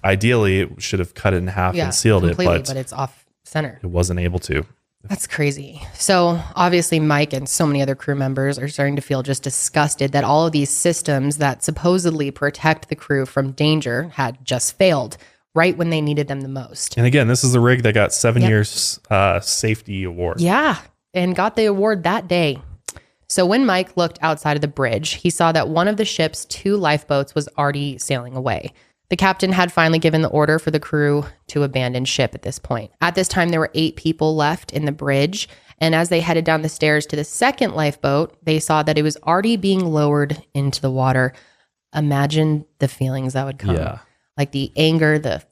ideally, it should have cut it in half and sealed it, but it's off center. It wasn't able to. That's crazy. So obviously Mike and so many other crew members are starting to feel just disgusted that all of these systems that supposedly protect the crew from danger had just failed right when they needed them the most. And again, this is the rig that got 7 years safety award. Yeah, and got the award that day. So when Mike looked outside of the bridge, he saw that one of the ship's 2 lifeboats was already sailing away. The captain had finally given the order for the crew to abandon ship at this point. At this time, there were 8 people left in the bridge. And as they headed down the stairs to the second lifeboat, they saw that it was already being lowered into the water. Imagine the feelings that would come. Yeah. Like the anger, the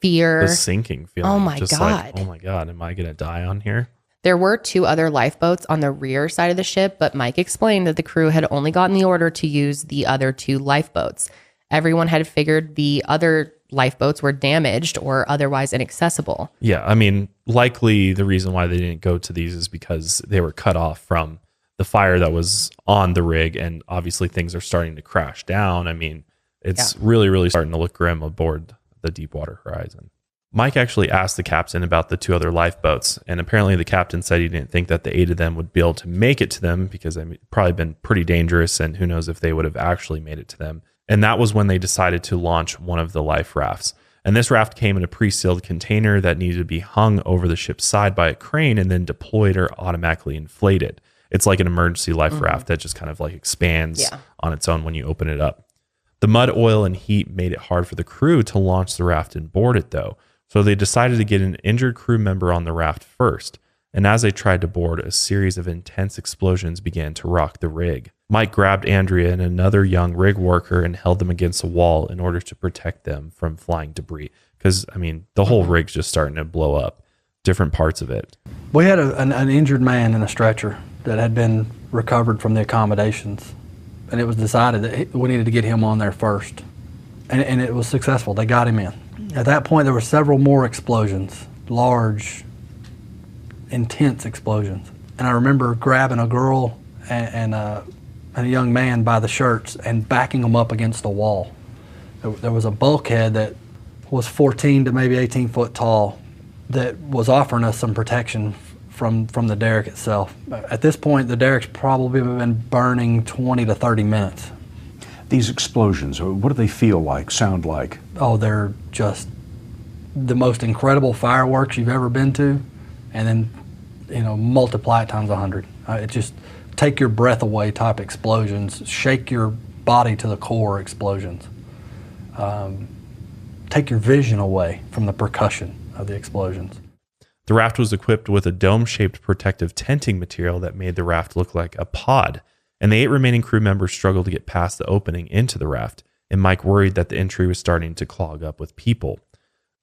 fear. The sinking feeling. Oh my Just God. like, oh my God, am I going to die on here? There were 2 other lifeboats on the rear side of the ship, but Mike explained that the crew had only gotten the order to use the other 2 lifeboats. Everyone had figured the other lifeboats were damaged or otherwise inaccessible. Yeah, I mean, likely the reason why they didn't go to these is because they were cut off from the fire that was on the rig, and obviously things are starting to crash down. I mean, it's really, really starting to look grim aboard the Deepwater Horizon. Mike actually asked the captain about the 2 other lifeboats, and apparently the captain said he didn't think that the 8 of them would be able to make it to them because they'd probably been pretty dangerous, and who knows if they would have actually made it to them. And that was when they decided to launch one of the life rafts. And this raft came in a pre-sealed container that needed to be hung over the ship's side by a crane and then deployed or automatically inflated. It's like an emergency life raft that just kind of like expands on its own when you open it up. The mud, oil, and heat made it hard for the crew to launch the raft and board it, though. So they decided to get an injured crew member on the raft first. And as they tried to board, a series of intense explosions began to rock the rig. Mike grabbed Andrea and another young rig worker and held them against a wall in order to protect them from flying debris. Because, I mean, the whole rig's just starting to blow up, different parts of it. We had an injured man in a stretcher that had been recovered from the accommodations. And it was decided that we needed to get him on there first. And it was successful. They got him in. At that point, there were several more explosions, large, intense explosions. And I remember grabbing a girl and a young man by the shirts and backing them up against the wall. There was a bulkhead that was 14 to maybe 18 foot tall that was offering us some protection from the derrick itself. At this point, the derrick's probably been burning 20 to 30 minutes. These explosions, what do they feel like, sound like? Oh, they're just the most incredible fireworks you've ever been to, and then, you know, multiply it times 100. It just take your breath away type explosions, shake your body to the core explosions, take your vision away from the percussion of the explosions. The raft was equipped with a dome-shaped protective tenting material that made the raft look like a pod, and the 8 remaining crew members struggled to get past the opening into the raft, and Mike worried that the entry was starting to clog up with people.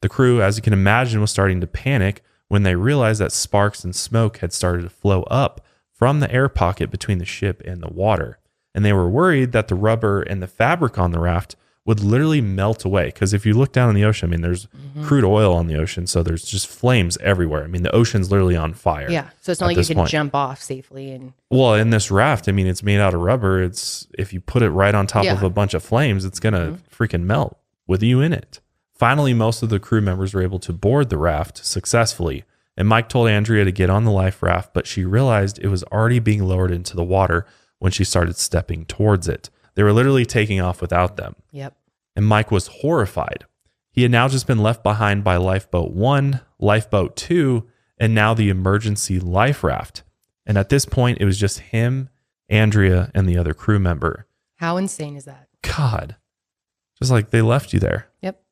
The crew, as you can imagine, was starting to panic when they realized that sparks and smoke had started to flow up from the air pocket between the ship and the water, and they were worried that the rubber and the fabric on the raft would literally melt away. Because if you look down in the ocean, I mean, there's crude oil on the ocean, so there's just flames everywhere. I mean, the ocean's literally on fire. Yeah, so it's not like you can jump off safely. And well, in this raft, I mean, it's made out of rubber. It's if you put it right on top of a bunch of flames, it's gonna freaking melt with you in it. Finally, most of the crew members were able to board the raft successfully, and Mike told Andrea to get on the life raft, but she realized it was already being lowered into the water when she started stepping towards it. They were literally taking off without them. Yep. And Mike was horrified. He had now just been left behind by Lifeboat 1, Lifeboat 2, and now the emergency life raft. And at this point, it was just him, Andrea, and the other crew member. How insane is that? God. Just like they left you there. Yep.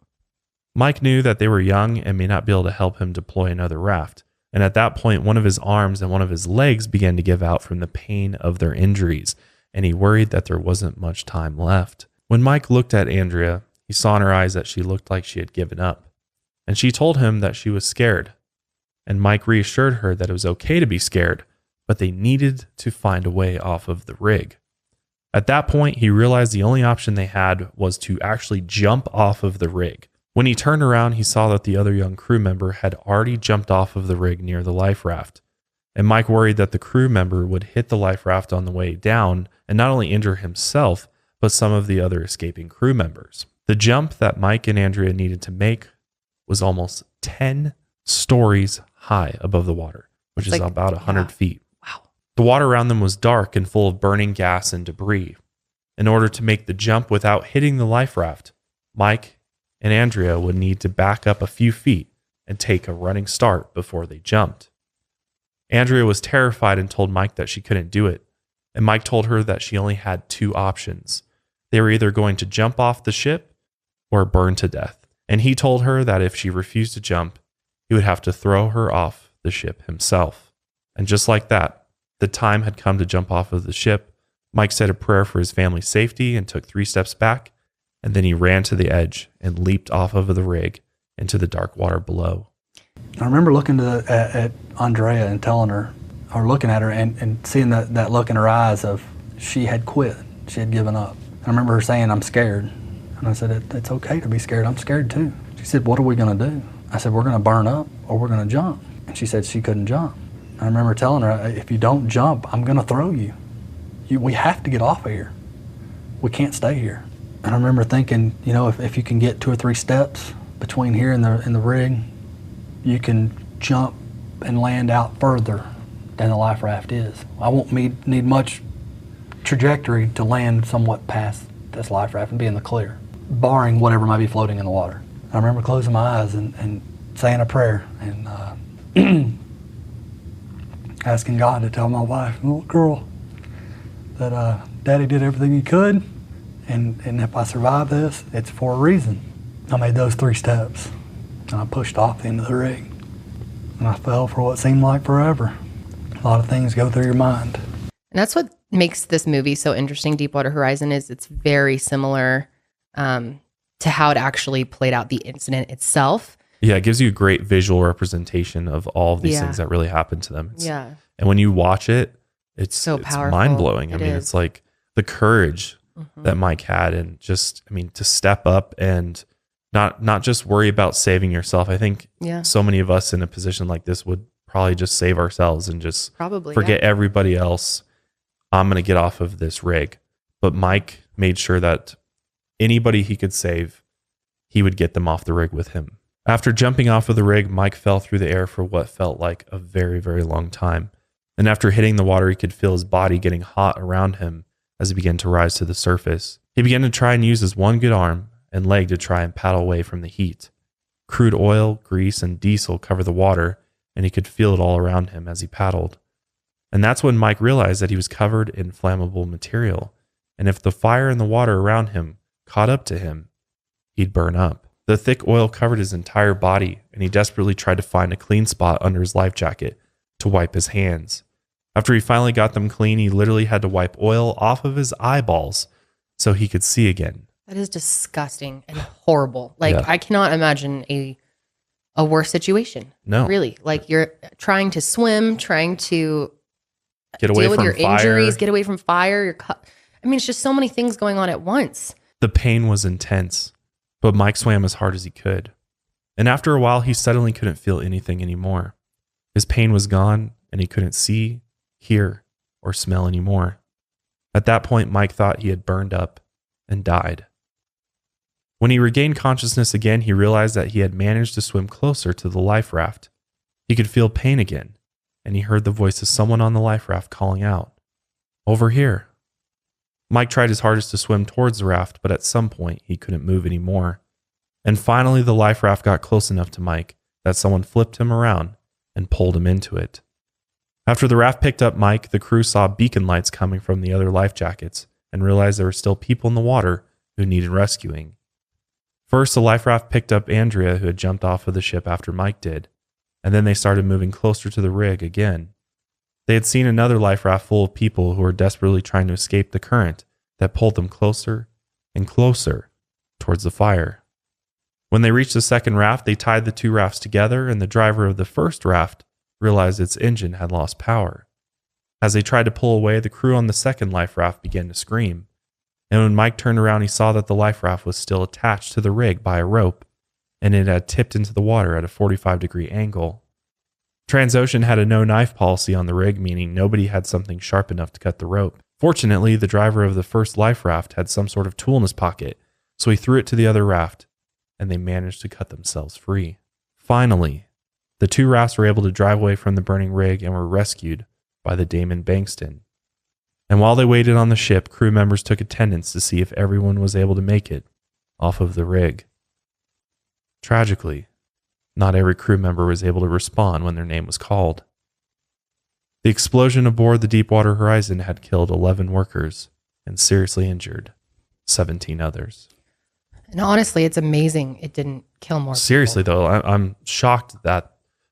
Mike knew that they were young and may not be able to help him deploy another raft. And at that point, one of his arms and one of his legs began to give out from the pain of their injuries, and he worried that there wasn't much time left. When Mike looked at Andrea, he saw in her eyes that she looked like she had given up. And she told him that she was scared. And Mike reassured her that it was okay to be scared, but they needed to find a way off of the rig. At that point, he realized the only option they had was to actually jump off of the rig. When he turned around, he saw that the other young crew member had already jumped off of the rig near the life raft. And Mike worried that the crew member would hit the life raft on the way down and not only injure himself, but some of the other escaping crew members. The jump that Mike and Andrea needed to make was almost 10 stories high above the water. which It's is like- about 100 yeah. feet. Wow. The water around them was dark and full of burning gas and debris. In order to make the jump without hitting the life raft, Mike and Andrea would need to back up a few feet and take a running start before they jumped. Andrea was terrified and told Mike that she couldn't do it, and Mike told her that she only had two options. They were either going to jump off the ship or burn to death, and he told her that if she refused to jump, he would have to throw her off the ship himself. And just like that, the time had come to jump off of the ship. Mike said a prayer for his family's safety and took 3 steps back, and then he ran to the edge and leaped off of the rig into the dark water below. I remember looking at Andrea and telling her, or looking at her and seeing that look in her eyes of she had quit, she had given up. I remember her saying, "I'm scared." And I said, it's okay to be scared. I'm scared too. She said, "What are we going to do?" I said, "We're going to burn up or we're going to jump." And she said she couldn't jump. I remember telling her, "If you don't jump, I'm going to throw you. We have to get off of here. We can't stay here." And I remember thinking, if you can get 2 or 3 steps between here and the rig, you can jump and land out further than the life raft is. I won't need much trajectory to land somewhat past this life raft and be in the clear, barring whatever might be floating in the water. I remember closing my eyes and saying a prayer and asking God to tell my wife, little girl, that Daddy did everything he could, and if I survive this, it's for a reason. I made those 3 steps, and I pushed off the end of the rig, and I fell for what seemed like forever. A lot of things go through your mind. And that's what makes this movie so interesting, Deepwater Horizon, is it's very similar to how it actually played out, the incident itself. Yeah, it gives you a great visual representation of all of these Yeah. things that really happened to them. Yeah. And when you watch it, it's So powerful. mind-blowing. I It mean, is. it's like the courage that Mike had, and just, to step up and not just worry about saving yourself. I think Yeah. so many of us in a position like this would probably just save ourselves and just Probably, forget everybody else. I'm going to get off of this rig. But Mike made sure that anybody he could save, he would get them off the rig with him. After jumping off of the rig, Mike fell through the air for what felt like a very, very long time. And after hitting the water, he could feel his body getting hot around him as he began to rise to the surface. He began to try and use his one good arm and leg to try and paddle away from the heat. Crude oil, grease, and diesel covered the water, and he could feel it all around him as he paddled. And that's when Mike realized that he was covered in flammable material, and if the fire in the water around him caught up to him, he'd burn up. The thick oil covered his entire body, and he desperately tried to find a clean spot under his life jacket to wipe his hands. After he finally got them clean, he literally had to wipe oil off of his eyeballs so he could see again. That is disgusting and horrible. Like, Yeah. I cannot imagine a worse situation. No. Really. Like, you're trying to swim, trying to Get away deal with from your fire. injuries, get away from fire. It's just so many things going on at once. The pain was intense, but Mike swam as hard as he could. And after a while, he suddenly couldn't feel anything anymore. His pain was gone, and he couldn't see, hear, or smell anymore. At that point, Mike thought he had burned up and died. When he regained consciousness again, he realized that he had managed to swim closer to the life raft. He could feel pain again, and he heard the voice of someone on the life raft calling out, "Over here." Mike tried his hardest to swim towards the raft, but at some point he couldn't move anymore. And finally, the life raft got close enough to Mike that someone flipped him around and pulled him into it. After the raft picked up Mike, the crew saw beacon lights coming from the other life jackets and realized there were still people in the water who needed rescuing. First, the life raft picked up Andrea, who had jumped off of the ship after Mike did, and then they started moving closer to the rig again. They had seen another life raft full of people who were desperately trying to escape the current that pulled them closer and closer towards the fire. When they reached the second raft, they tied the 2 rafts together, and the driver of the first raft realized its engine had lost power. As they tried to pull away, the crew on the second life raft began to scream. And when Mike turned around, he saw that the life raft was still attached to the rig by a rope, and it had tipped into the water at a 45-degree angle. Transocean had a no-knife policy on the rig, meaning nobody had something sharp enough to cut the rope. Fortunately, the driver of the first life raft had some sort of tool in his pocket, so he threw it to the other raft, and they managed to cut themselves free. Finally, The two rafts were able to drive away from the burning rig and were rescued by the Damon Bankston. And while they waited on the ship, crew members took attendance to see if everyone was able to make it off of the rig. Tragically, not every crew member was able to respond when their name was called. The explosion aboard the Deepwater Horizon had killed 11 workers and seriously injured 17 others. And honestly, it's amazing it didn't kill more Seriously, people. though, I'm shocked that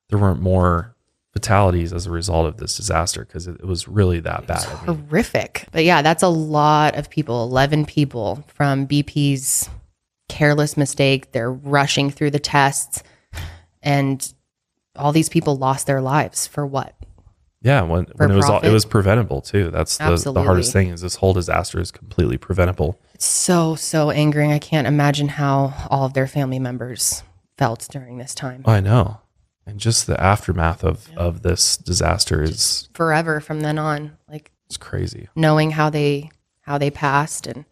there weren't more fatalities as a result of this disaster, because it was really that bad. Horrific. But yeah, that's a lot of people, 11 people from BP's careless mistake. They're rushing through the tests, and all these people lost their lives for what? Yeah, when it was preventable too. That's the hardest thing, is this whole disaster is completely preventable. It's so angering. I can't imagine how all of their family members felt during this time. I know. And just the aftermath of this disaster is forever from then on. Like, it's crazy. Knowing how they passed and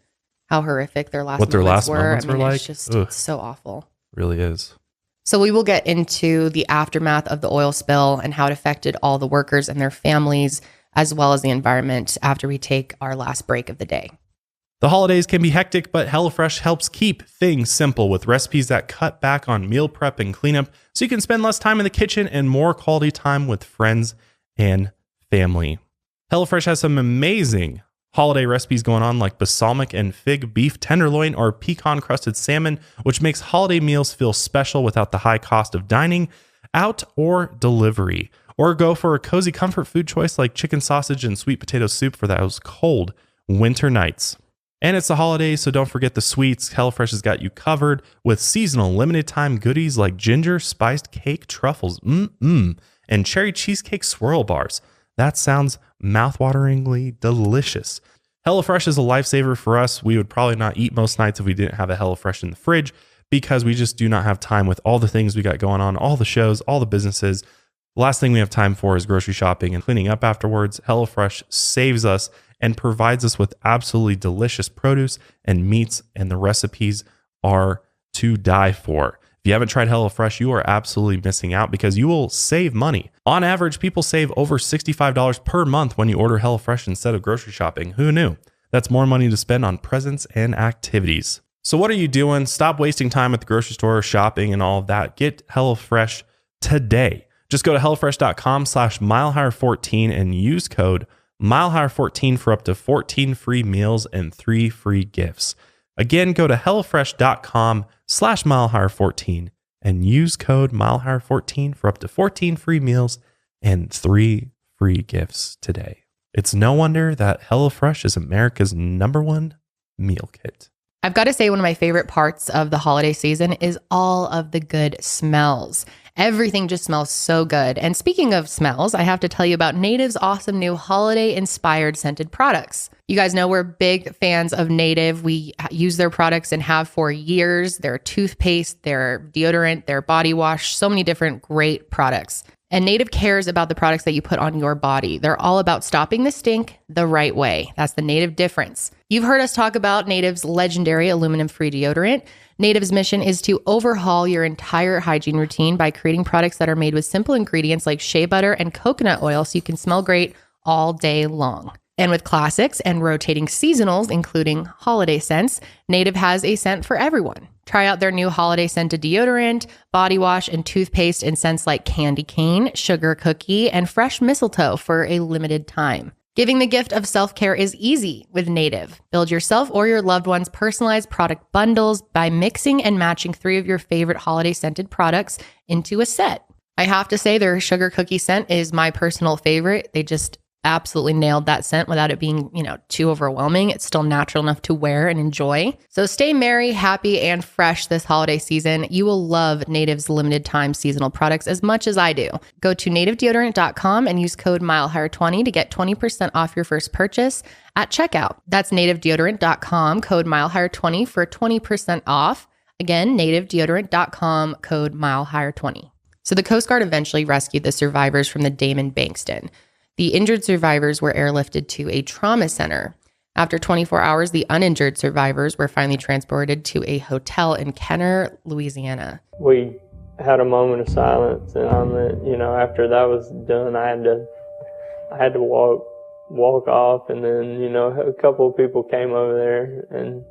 how horrific their last moments were. Like. It's so awful. It really is. So we will get into the aftermath of the oil spill and how it affected all the workers and their families, as well as the environment, after we take our last break of the day. The holidays can be hectic, but HelloFresh helps keep things simple with recipes that cut back on meal prep and cleanup, so you can spend less time in the kitchen and more quality time with friends and family. HelloFresh has some amazing holiday recipes going on, like balsamic and fig beef tenderloin or pecan crusted salmon, which makes holiday meals feel special without the high cost of dining out or delivery. Or go for a cozy comfort food choice like chicken sausage and sweet potato soup for those cold winter nights. And it's the holidays, so don't forget the sweets. HelloFresh has got you covered with seasonal limited time goodies like ginger spiced cake truffles, and cherry cheesecake swirl bars. That sounds mouthwateringly delicious. HelloFresh is a lifesaver for us. We would probably not eat most nights if we didn't have a HelloFresh in the fridge, because we just do not have time with all the things we got going on, all the shows, all the businesses. The last thing we have time for is grocery shopping and cleaning up afterwards. HelloFresh saves us and provides us with absolutely delicious produce and meats, and the recipes are to die for. If you haven't tried HelloFresh, you are absolutely missing out, because you will save money. On average, people save over $65 per month when you order HelloFresh instead of grocery shopping. Who knew? That's more money to spend on presents and activities. So what are you doing? Stop wasting time at the grocery store, shopping, and all of that. Get HelloFresh today. Just go to HelloFresh.com/milehigher14 and use code MileHigher14 for up to 14 free meals and 3 free gifts. Again, go to HelloFresh.com/MileHigher14 and use code MileHigher14 for up to 14 free meals and 3 free gifts today. It's no wonder that HelloFresh is America's #1 meal kit. I've got to say, one of my favorite parts of the holiday season is all of the good smells. Everything just smells so good. And speaking of smells, I have to tell you about Native's awesome new holiday-inspired scented products. You guys know we're big fans of Native. We use their products and have for years. Their toothpaste, their deodorant, their body wash, so many different great products. And Native cares about the products that you put on your body. They're all about stopping the stink the right way. That's the Native difference. You've heard us talk about Native's legendary aluminum-free deodorant. Native's mission is to overhaul your entire hygiene routine by creating products that are made with simple ingredients like shea butter and coconut oil, so you can smell great all day long. And with classics and rotating seasonals, including holiday scents, Native has a scent for everyone. Try out their new holiday scented deodorant, body wash, and toothpaste in scents like candy cane, sugar cookie, and fresh mistletoe for a limited time. Giving the gift of self-care is easy with Native. Build yourself or your loved one's personalized product bundles by mixing and matching 3 of your favorite holiday scented products into a set. I have to say, their sugar cookie scent is my personal favorite. They just absolutely nailed that scent without it being, too overwhelming. It's still natural enough to wear and enjoy. So stay merry, happy, and fresh this holiday season. You will love Native's limited time seasonal products as much as I do. Go to nativedeodorant.com and use code MileHigher20 to get 20% off your first purchase at checkout. That's nativedeodorant.com, code MileHigher20 for 20% off. Again, nativedeodorant.com, code MileHigher20. So the Coast Guard eventually rescued the survivors from the Damon Bankston. The injured survivors were airlifted to a trauma center. After 24 hours, the uninjured survivors were finally transported to a hotel in Kenner, Louisiana. We had a moment of silence, and after that was done, I had to walk off, and then a couple of people came over there and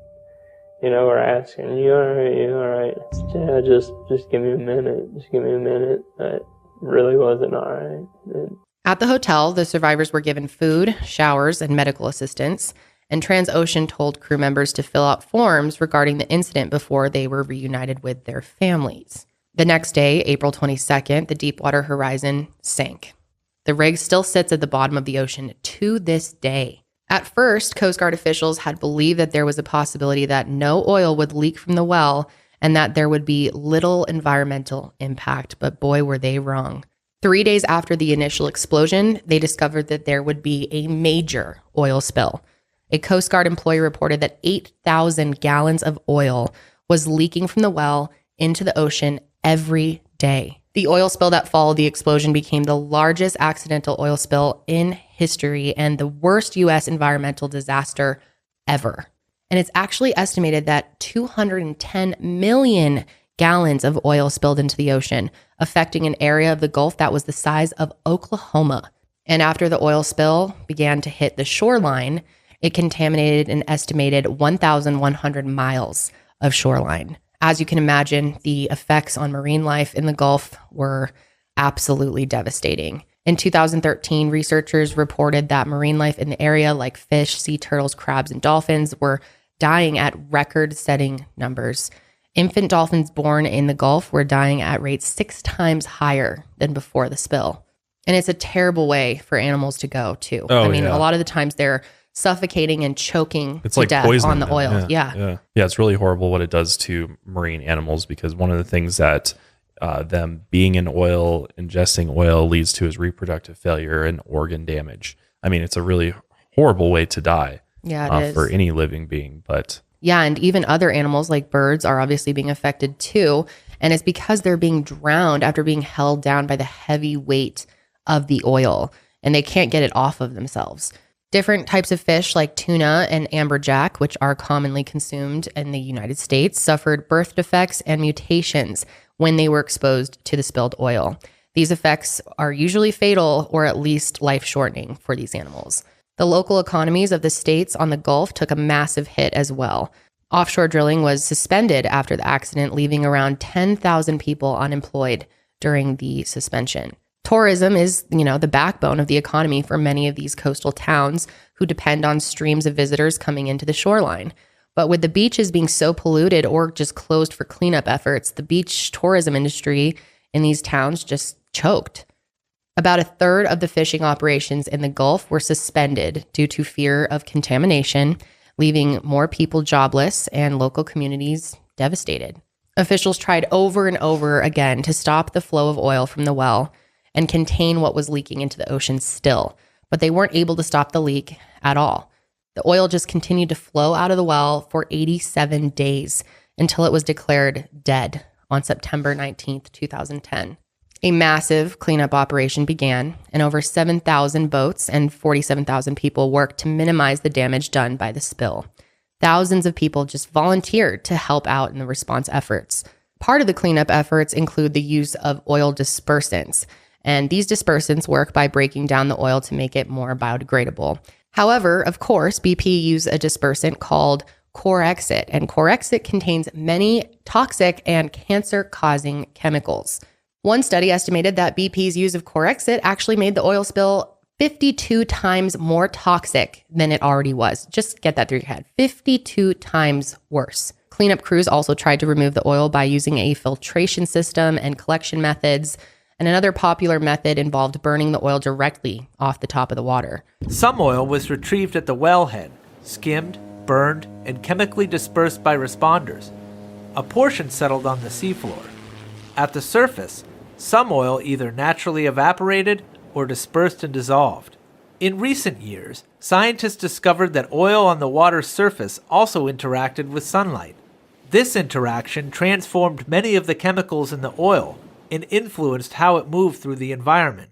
were asking, "You all right? You all right?" I said, "Yeah, just give me a minute. Just give me a minute." I really wasn't all right. At the hotel, the survivors were given food, showers, and medical assistance, and Transocean told crew members to fill out forms regarding the incident before they were reunited with their families. The next day, April 22nd, the Deepwater Horizon sank. The rig still sits at the bottom of the ocean to this day. At first, Coast Guard officials had believed that there was a possibility that no oil would leak from the well and that there would be little environmental impact, but boy, were they wrong. 3 days after the initial explosion, they discovered that there would be a major oil spill. A Coast Guard employee reported that 8,000 gallons of oil was leaking from the well into the ocean every day. The oil spill that followed the explosion became the largest accidental oil spill in history and the worst U.S. environmental disaster ever. And it's actually estimated that 210 million gallons of oil spilled into the ocean, affecting an area of the Gulf that was the size of Oklahoma. And after the oil spill began to hit the shoreline, it contaminated an estimated 1,100 miles of shoreline. As you can imagine, the effects on marine life in the Gulf were absolutely devastating. In 2013, researchers reported that marine life in the area, like fish, sea turtles, crabs, and dolphins, were dying at record-setting numbers. Infant dolphins born in the Gulf were dying at rates 6 times higher than before the spill. And it's a terrible way for animals to go, too. Oh, a lot of the times they're suffocating and choking to death on the oil. Yeah, it's really horrible what it does to marine animals, because one of the things that them being in oil, ingesting oil, leads to is reproductive failure and organ damage. I mean, it's a really horrible way to die for any living being. But yeah, and even other animals like birds are obviously being affected too. And it's because they're being drowned after being held down by the heavy weight of the oil, and they can't get it off of themselves. Different types of fish like tuna and amberjack, which are commonly consumed in the United States, suffered birth defects and mutations when they were exposed to the spilled oil. These effects are usually fatal or at least life-shortening for these animals. The local economies of the states on the Gulf took a massive hit as well. Offshore drilling was suspended after the accident, leaving around 10,000 people unemployed during the suspension. Tourism is, the backbone of the economy for many of these coastal towns who depend on streams of visitors coming into the shoreline. But with the beaches being so polluted or just closed for cleanup efforts, the beach tourism industry in these towns just choked. About a third of the fishing operations in the Gulf were suspended due to fear of contamination, leaving more people jobless and local communities devastated. Officials tried over and over again to stop the flow of oil from the well and contain what was leaking into the ocean still, but they weren't able to stop the leak at all. The oil just continued to flow out of the well for 87 days until it was declared dead on September 19th, 2010. A massive cleanup operation began, and over 7,000 boats and 47,000 people worked to minimize the damage done by the spill. Thousands of people just volunteered to help out in the response efforts. Part of the cleanup efforts include the use of oil dispersants, and these dispersants work by breaking down the oil to make it more biodegradable. However, of course, BP used a dispersant called Corexit, and Corexit contains many toxic and cancer-causing chemicals. One study estimated that BP's use of Corexit actually made the oil spill 52 times more toxic than it already was. Just get that through your head. 52 times worse. Cleanup crews also tried to remove the oil by using a filtration system and collection methods. And another popular method involved burning the oil directly off the top of the water. Some oil was retrieved at the wellhead, skimmed, burned, and chemically dispersed by responders. A portion settled on the seafloor. At the surface, some oil either naturally evaporated or dispersed and dissolved. In recent years, scientists discovered that oil on the water's surface also interacted with sunlight. This interaction transformed many of the chemicals in the oil and influenced how it moved through the environment.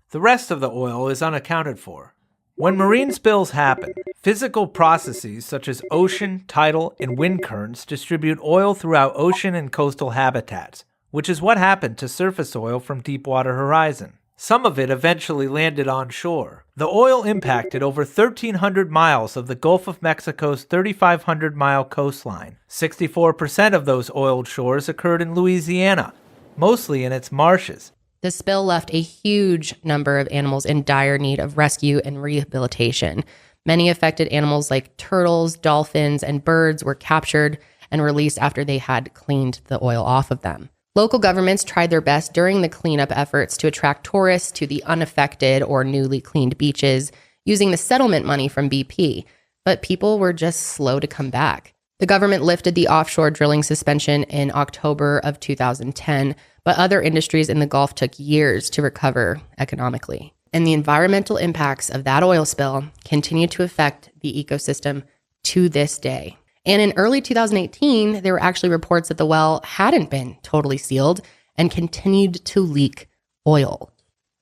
The rest of the oil is unaccounted for. When marine spills happen, physical processes such as ocean, tidal, and wind currents distribute oil throughout ocean and coastal habitats, which is what happened to surface oil from Deepwater Horizon. Some of it eventually landed on shore. The oil impacted over 1,300 miles of the Gulf of Mexico's 3,500-mile coastline. 64% of those oiled shores occurred in Louisiana, mostly in its marshes. The spill left a huge number of animals in dire need of rescue and rehabilitation. Many affected animals like turtles, dolphins, and birds were captured and released after they had cleaned the oil off of them. Local governments tried their best during the cleanup efforts to attract tourists to the unaffected or newly cleaned beaches using the settlement money from BP, but people were just slow to come back. The government lifted the offshore drilling suspension in October of 2010, but other industries in the Gulf took years to recover economically. And the environmental impacts of that oil spill continue to affect the ecosystem to this day. And in early 2018, there were actually reports that the well hadn't been totally sealed and continued to leak oil.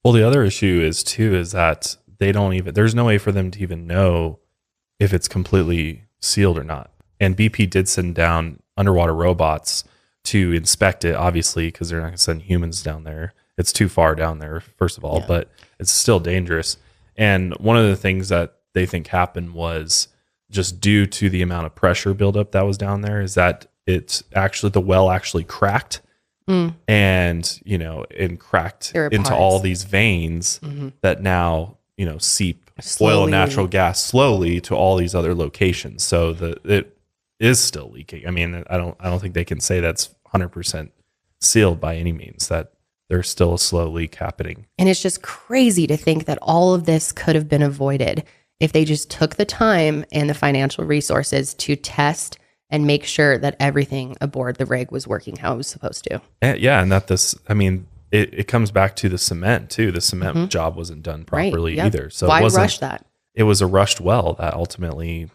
Well, the other issue is that there's no way for them to even know if it's completely sealed or not. And BP did send down underwater robots to inspect it, obviously, because they're not going to send humans down there. It's too far down there, first of all, but it's still dangerous. And one of the things that they think happened was just due to the amount of pressure buildup that was down there is that the well actually cracked and, cracked into all these veins that now, seep oil and natural gas slowly to all these other locations. So it is still leaking. I mean, I don't think they can say that's 100% sealed by any means, that there's still a slow leak happening. And it's just crazy to think that all of this could have been avoided if they just took the time and the financial resources to test and make sure that everything aboard the rig was working how it was supposed to. Yeah, and that it comes back to the cement too. The cement job wasn't done properly either. So why rush that? It was a rushed well that ultimately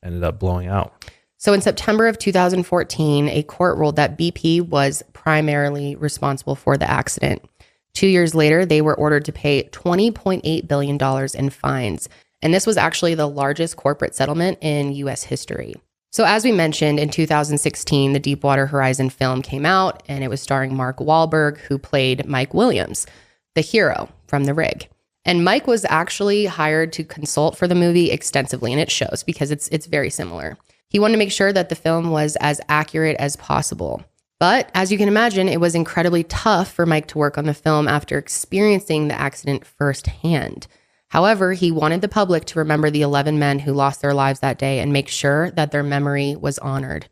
ended up blowing out. So in September of 2014, a court ruled that BP was primarily responsible for the accident. 2 years later, they were ordered to pay $20.8 billion in fines. And this was actually the largest corporate settlement in U.S. history. So as we mentioned, in 2016, the Deepwater Horizon film came out, and it was starring Mark Wahlberg, who played Mike Williams, the hero from the rig. And Mike was actually hired to consult for the movie extensively, and it shows because it's very similar. He wanted to make sure that the film was as accurate as possible. But as you can imagine, it was incredibly tough for Mike to work on the film after experiencing the accident firsthand. However, he wanted the public to remember the 11 men who lost their lives that day and make sure that their memory was honored.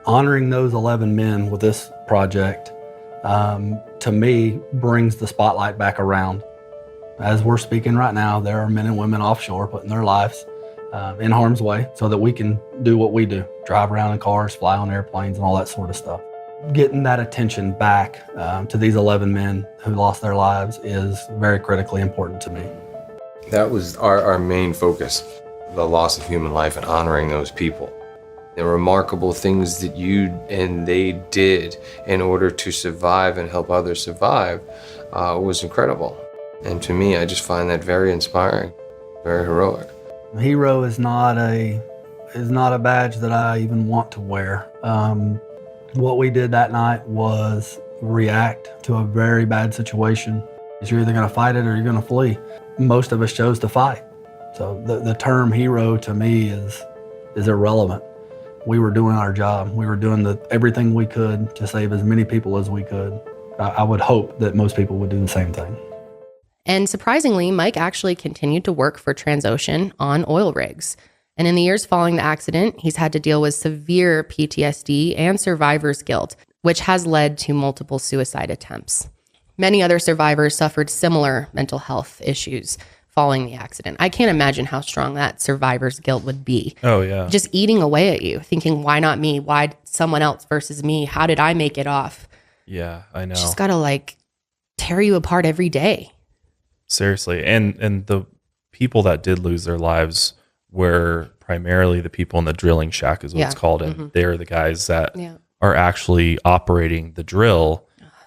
Honoring those 11 men with this project, to me, brings the spotlight back around. As we're speaking right now, there are men and women offshore putting their lives in harm's way so that we can do what we do, drive around in cars, fly on airplanes, and all that sort of stuff. Getting that attention back to these 11 men who lost their lives is very critically important to me. That was our main focus, the loss of human life and honoring those people. The remarkable things that you and they did in order to survive and help others survive was incredible. And to me, I just find that very inspiring, very heroic. Hero is not a badge that I even want to wear. What we did that night was react to a very bad situation. You're either going to fight it or you're going to flee. Most of us chose to fight. So the term hero to me is irrelevant. We were doing our job. We were doing everything we could to save as many people as we could. I would hope that most people would do the same thing. And surprisingly, Mike actually continued to work for Transocean on oil rigs. And in the years following the accident, he's had to deal with severe PTSD and survivor's guilt, which has led to multiple suicide attempts. Many other survivors suffered similar mental health issues following the accident. I can't imagine how strong that survivor's guilt would be. Oh, yeah. Just eating away at you, thinking, why not me? Why someone else versus me? How did I make it off? Yeah, I know. It's just got to tear you apart every day. Seriously. And the people that did lose their lives were primarily the people in the drilling shack is what it's called. And they're the guys that are actually operating the drill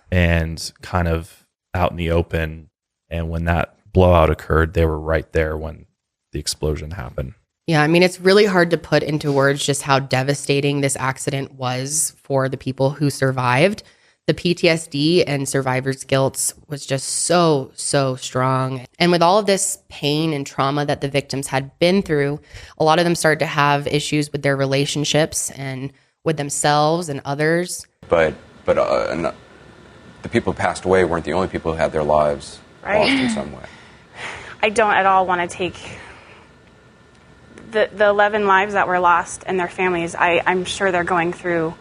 and kind of out in the open. And when that blowout occurred, they were right there when the explosion happened. Yeah, I mean, it's really hard to put into words just how devastating this accident was for the people who survived. The PTSD and survivor's guilt was just so, so strong. And with all of this pain and trauma that the victims had been through, a lot of them started to have issues with their relationships and with themselves and others. But the people who passed away weren't the only people who had their lives lost in some way. I don't at all want to take the 11 lives that were lost and their families. I'm sure they're going through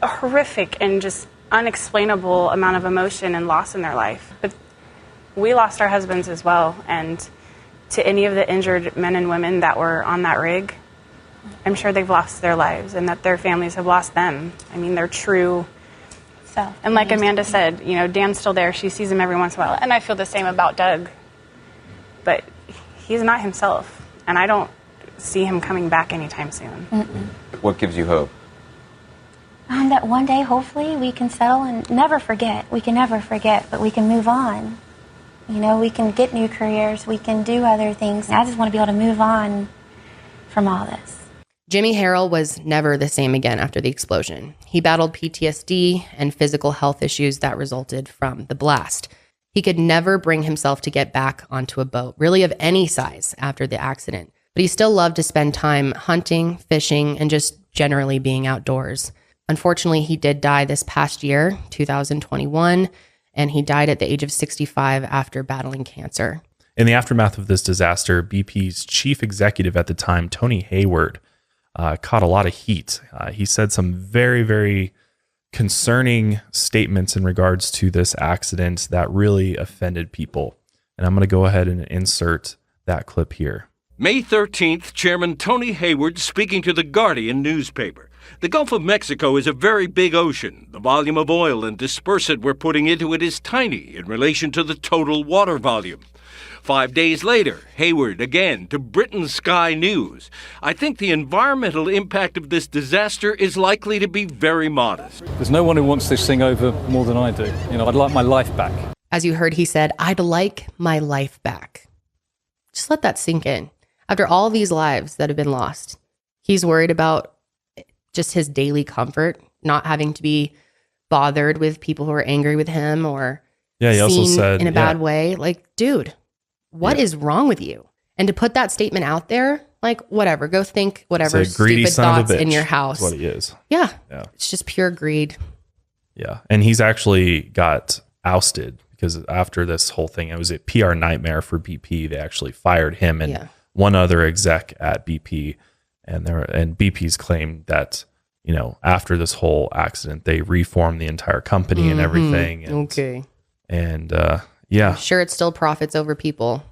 a horrific and just unexplainable amount of emotion and loss in their life. But we lost our husbands as well. And to any of the injured men and women that were on that rig, I'm sure they've lost their lives and that their families have lost them. I mean, they're true. And like Amanda said, you know, Dan's still there. She sees him every once in a while. And I feel the same about Doug. But he's not himself. And I don't see him coming back anytime soon. What gives you hope? That one day, hopefully, we can settle and never forget. We can never forget, but we can move on. You know, we can get new careers. We can do other things. I just want to be able to move on from all this. Jimmy Harrell was never the same again after the explosion. He battled PTSD and physical health issues that resulted from the blast. He could never bring himself to get back onto a boat, really of any size, after the accident. But he still loved to spend time hunting, fishing, and just generally being outdoors. Unfortunately, he did die this past year, 2021, and he died at the age of 65 after battling cancer. In the aftermath of this disaster, BP's chief executive at the time, Tony Hayward, caught a lot of heat. He said some very, very concerning statements in regards to this accident that really offended people. And I'm going to go ahead and insert that clip here. May 13th, Chairman Tony Hayward speaking to the Guardian newspaper. The Gulf of Mexico is a very big ocean. The volume of oil and dispersant we're putting into it is tiny in relation to the total water volume. 5 days later, Hayward again to Britain's Sky News. I think the environmental impact of this disaster is likely to be very modest. There's no one who wants this thing over more than I do. You know, I'd like my life back. As you heard, he said, I'd like my life back. Just let that sink in. After all these lives that have been lost, he's worried about just his daily comfort, not having to be bothered with people who are angry with him or he also seen said, in a bad way. Like, dude, what is wrong with you? And to put that statement out there, like, whatever, go think whatever stupid thoughts in your house. That's what he is. Yeah. It's just pure greed. Yeah. And he's actually got ousted because after this whole thing, it was a PR nightmare for BP. They actually fired him and one other exec at BP. And BP's claimed that, you know, after this whole accident, they reformed the entire company and everything. And, And I'm sure it still profits over people.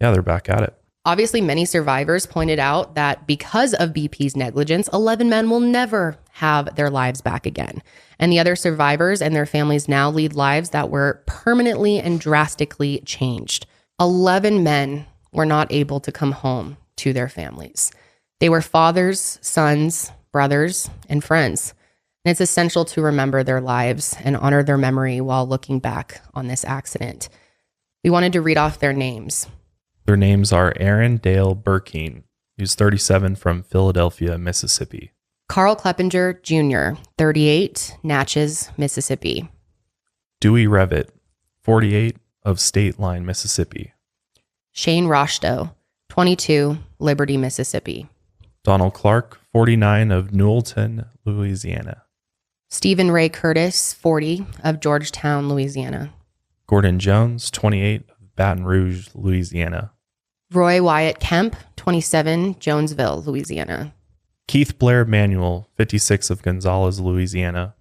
Yeah, they're back at it. Obviously, many survivors pointed out that because of BP's negligence, 11 men will never have their lives back again. And the other survivors and their families now lead lives that were permanently and drastically changed. 11 men were not able to come home to their families. They were fathers, sons, brothers, and friends. And it's essential to remember their lives and honor their memory while looking back on this accident. We wanted to read off their names. Their names are Aaron Dale Burkeen, who's 37 from Philadelphia, Mississippi. Carl Kleppinger Jr., 38, Natchez, Mississippi. Dewey Revitt, 48, of State Line, Mississippi. Shane Roshto, 22, Liberty, Mississippi. Donald Clark, 49, of Newellton, Louisiana. Stephen Ray Curtis, 40, of Georgetown, Louisiana. Gordon Jones, 28, of Baton Rouge, Louisiana. Roy Wyatt Kemp, 27, Jonesville, Louisiana. Keith Blair Manuel, 56, of Gonzales, Louisiana.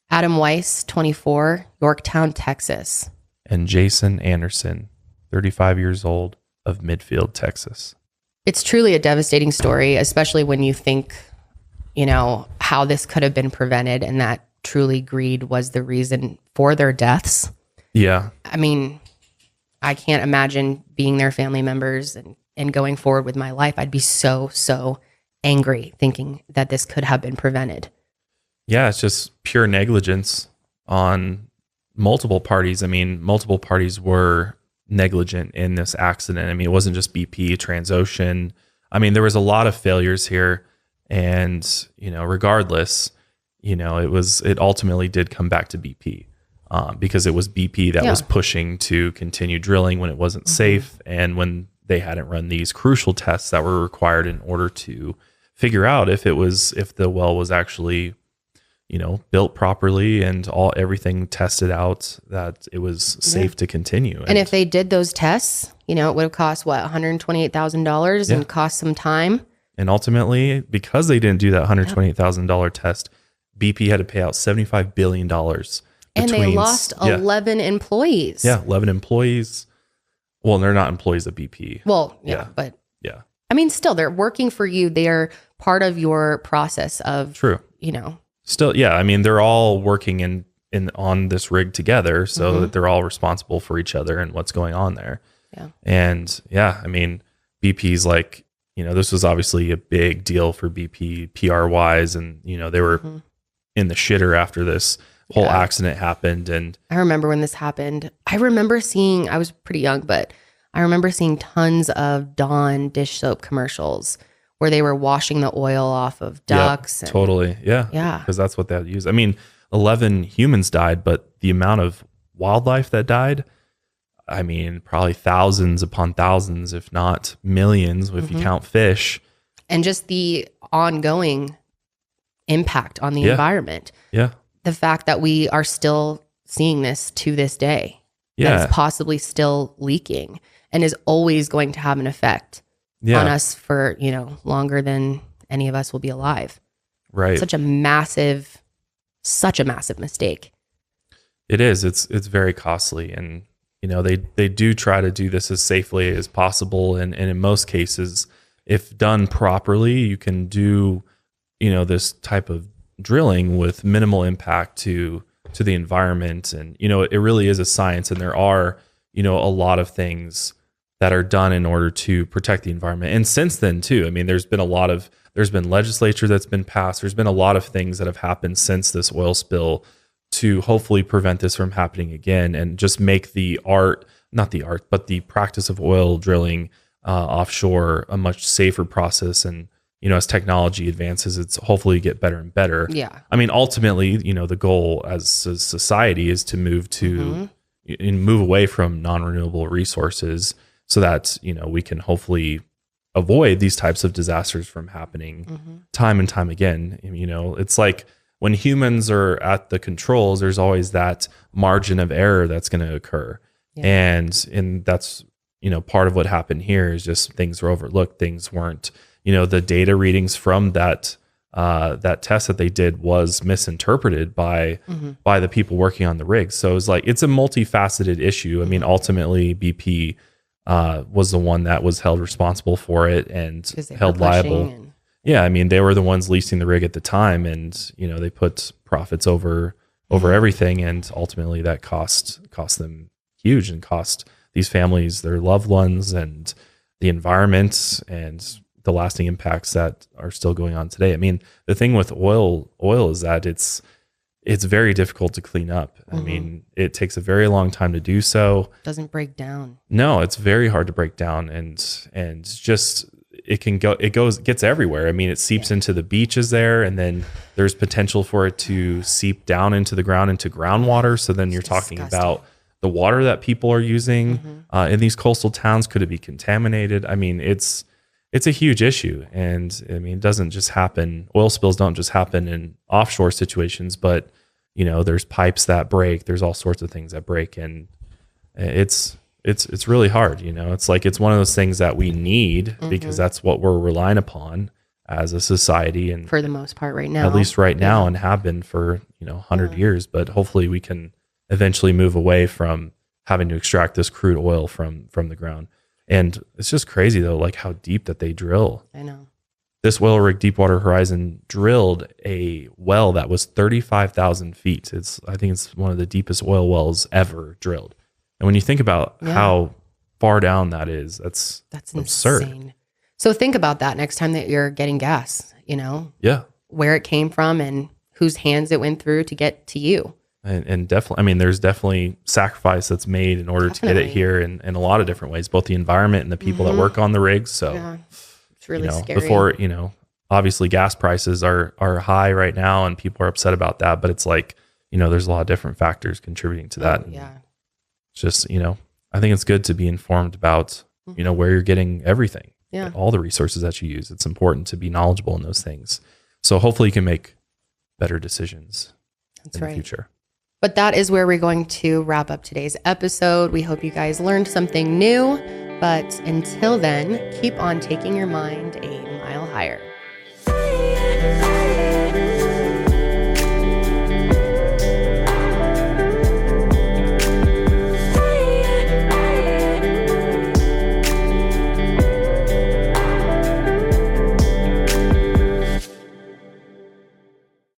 Adam Weiss, 24, Yorktown, Texas. And Jason Anderson, 35 years old, of Midfield, Texas. It's truly a devastating story, especially when you think, you know, how this could have been prevented and that truly greed was the reason for their deaths. Yeah. I mean, I can't imagine being their family members and going forward with my life. I'd be so angry thinking that this could have been prevented. Yeah, it's just pure negligence on multiple parties. I mean, multiple parties were negligent in this accident. I mean, it wasn't just BP, Transocean. I mean, there was a lot of failures here. And, you know, regardless, it ultimately did come back to BP, because it was BP that was pushing to continue drilling when it wasn't safe, and when they hadn't run these crucial tests that were required in order to figure out if the well was actually, built properly and everything tested out that it was safe to continue. And if they did those tests, it would have cost $128,000 and cost some time. And ultimately, because they didn't do that $128,000 test, BP had to pay out $75 billion. And they lost 11 employees. Yeah, 11 employees. Well, they're not employees of BP. Well, but I mean, still, they're working for you. They're part of your process of, True. Still, I mean, they're all working on this rig together, so that they're all responsible for each other and what's going on there. Yeah. And I mean, BP's like, this was obviously a big deal for BP PR wise, and they were in the shitter after this whole accident happened. And I remember when this happened. I remember seeing, I was pretty young, but I remember seeing tons of Dawn dish soap commercials where they were washing the oil off of ducks. Yeah, totally. Yeah. Yeah. Because that's what they had used. I mean, 11 humans died, but the amount of wildlife that died, I mean, probably thousands upon thousands, if not millions, if you count fish. And just the ongoing impact on the environment. Yeah. The fact that we are still seeing this to this day. Yeah. That it's possibly still leaking and is always going to have an effect on us for, longer than any of us will be alive. Right. Such a massive mistake. It is. It's very costly. And, they do try to do this as safely as possible. And in most cases, if done properly, you can do, this type of drilling with minimal impact to the environment. And, it really is a science. And there are, a lot of things that are done in order to protect the environment. And since then too, I mean, there's been legislature that's been passed. There's been a lot of things that have happened since this oil spill to hopefully prevent this from happening again, and just make the practice of oil drilling offshore a much safer process. And, as technology advances, it's hopefully get better and better. Yeah. I mean, ultimately, the goal as a society is to move away from non-renewable resources, so that, we can hopefully avoid these types of disasters from happening time and time again. It's like when humans are at the controls, there's always that margin of error that's going to occur. Yeah. And that's, part of what happened here is just things were overlooked. Things weren't, the data readings from that test that they did was misinterpreted by the people working on the rig. So it's a multifaceted issue. I mean, ultimately BP was the one that was held responsible for it and held liable. Yeah, I mean, they were the ones leasing the rig at the time, and they put profits over everything, and ultimately that cost them huge, and cost these families their loved ones and the environment and the lasting impacts that are still going on today. I mean, the thing with oil is that it's very difficult to clean up. I mean, it takes a very long time to do so. Doesn't break down. No, it's very hard to break down, and just gets everywhere. I mean, it seeps into the beaches there, and then there's potential for it to seep down into the ground, into groundwater. So then you're talking about the water that people are using in these coastal towns. Could it be contaminated? I mean, it's a huge issue. And I mean, it doesn't just happen. Oil spills don't just happen in offshore situations, but there's pipes that break. There's all sorts of things that break, and it's really hard. It's one of those things that we need because that's what we're relying upon as a society, and for the most part right now, at least right now, and have been for 100 years. But hopefully we can eventually move away from having to extract this crude oil from the ground. And it's just crazy though, like how deep that they drill. I know. This oil rig, Deepwater Horizon, drilled a well that was 35,000 feet. I think it's one of the deepest oil wells ever drilled. And when you think about how far down that is, that's absurd. Insane. So think about that next time that you're getting gas, where it came from and whose hands it went through to get to you. And definitely, I mean, there's definitely sacrifice that's made in order to get it here in a lot of different ways, both the environment and the people that work on the rigs. So it's really scary. Before, obviously gas prices are high right now and people are upset about that, but it's like, there's a lot of different factors contributing to that. Yeah. It's just, I think it's good to be informed about, where you're getting everything, all the resources that you use. It's important to be knowledgeable in those things. So hopefully you can make better decisions in the future. But that is where we're going to wrap up today's episode. We hope you guys learned something new. But until then, keep on taking your mind a mile higher.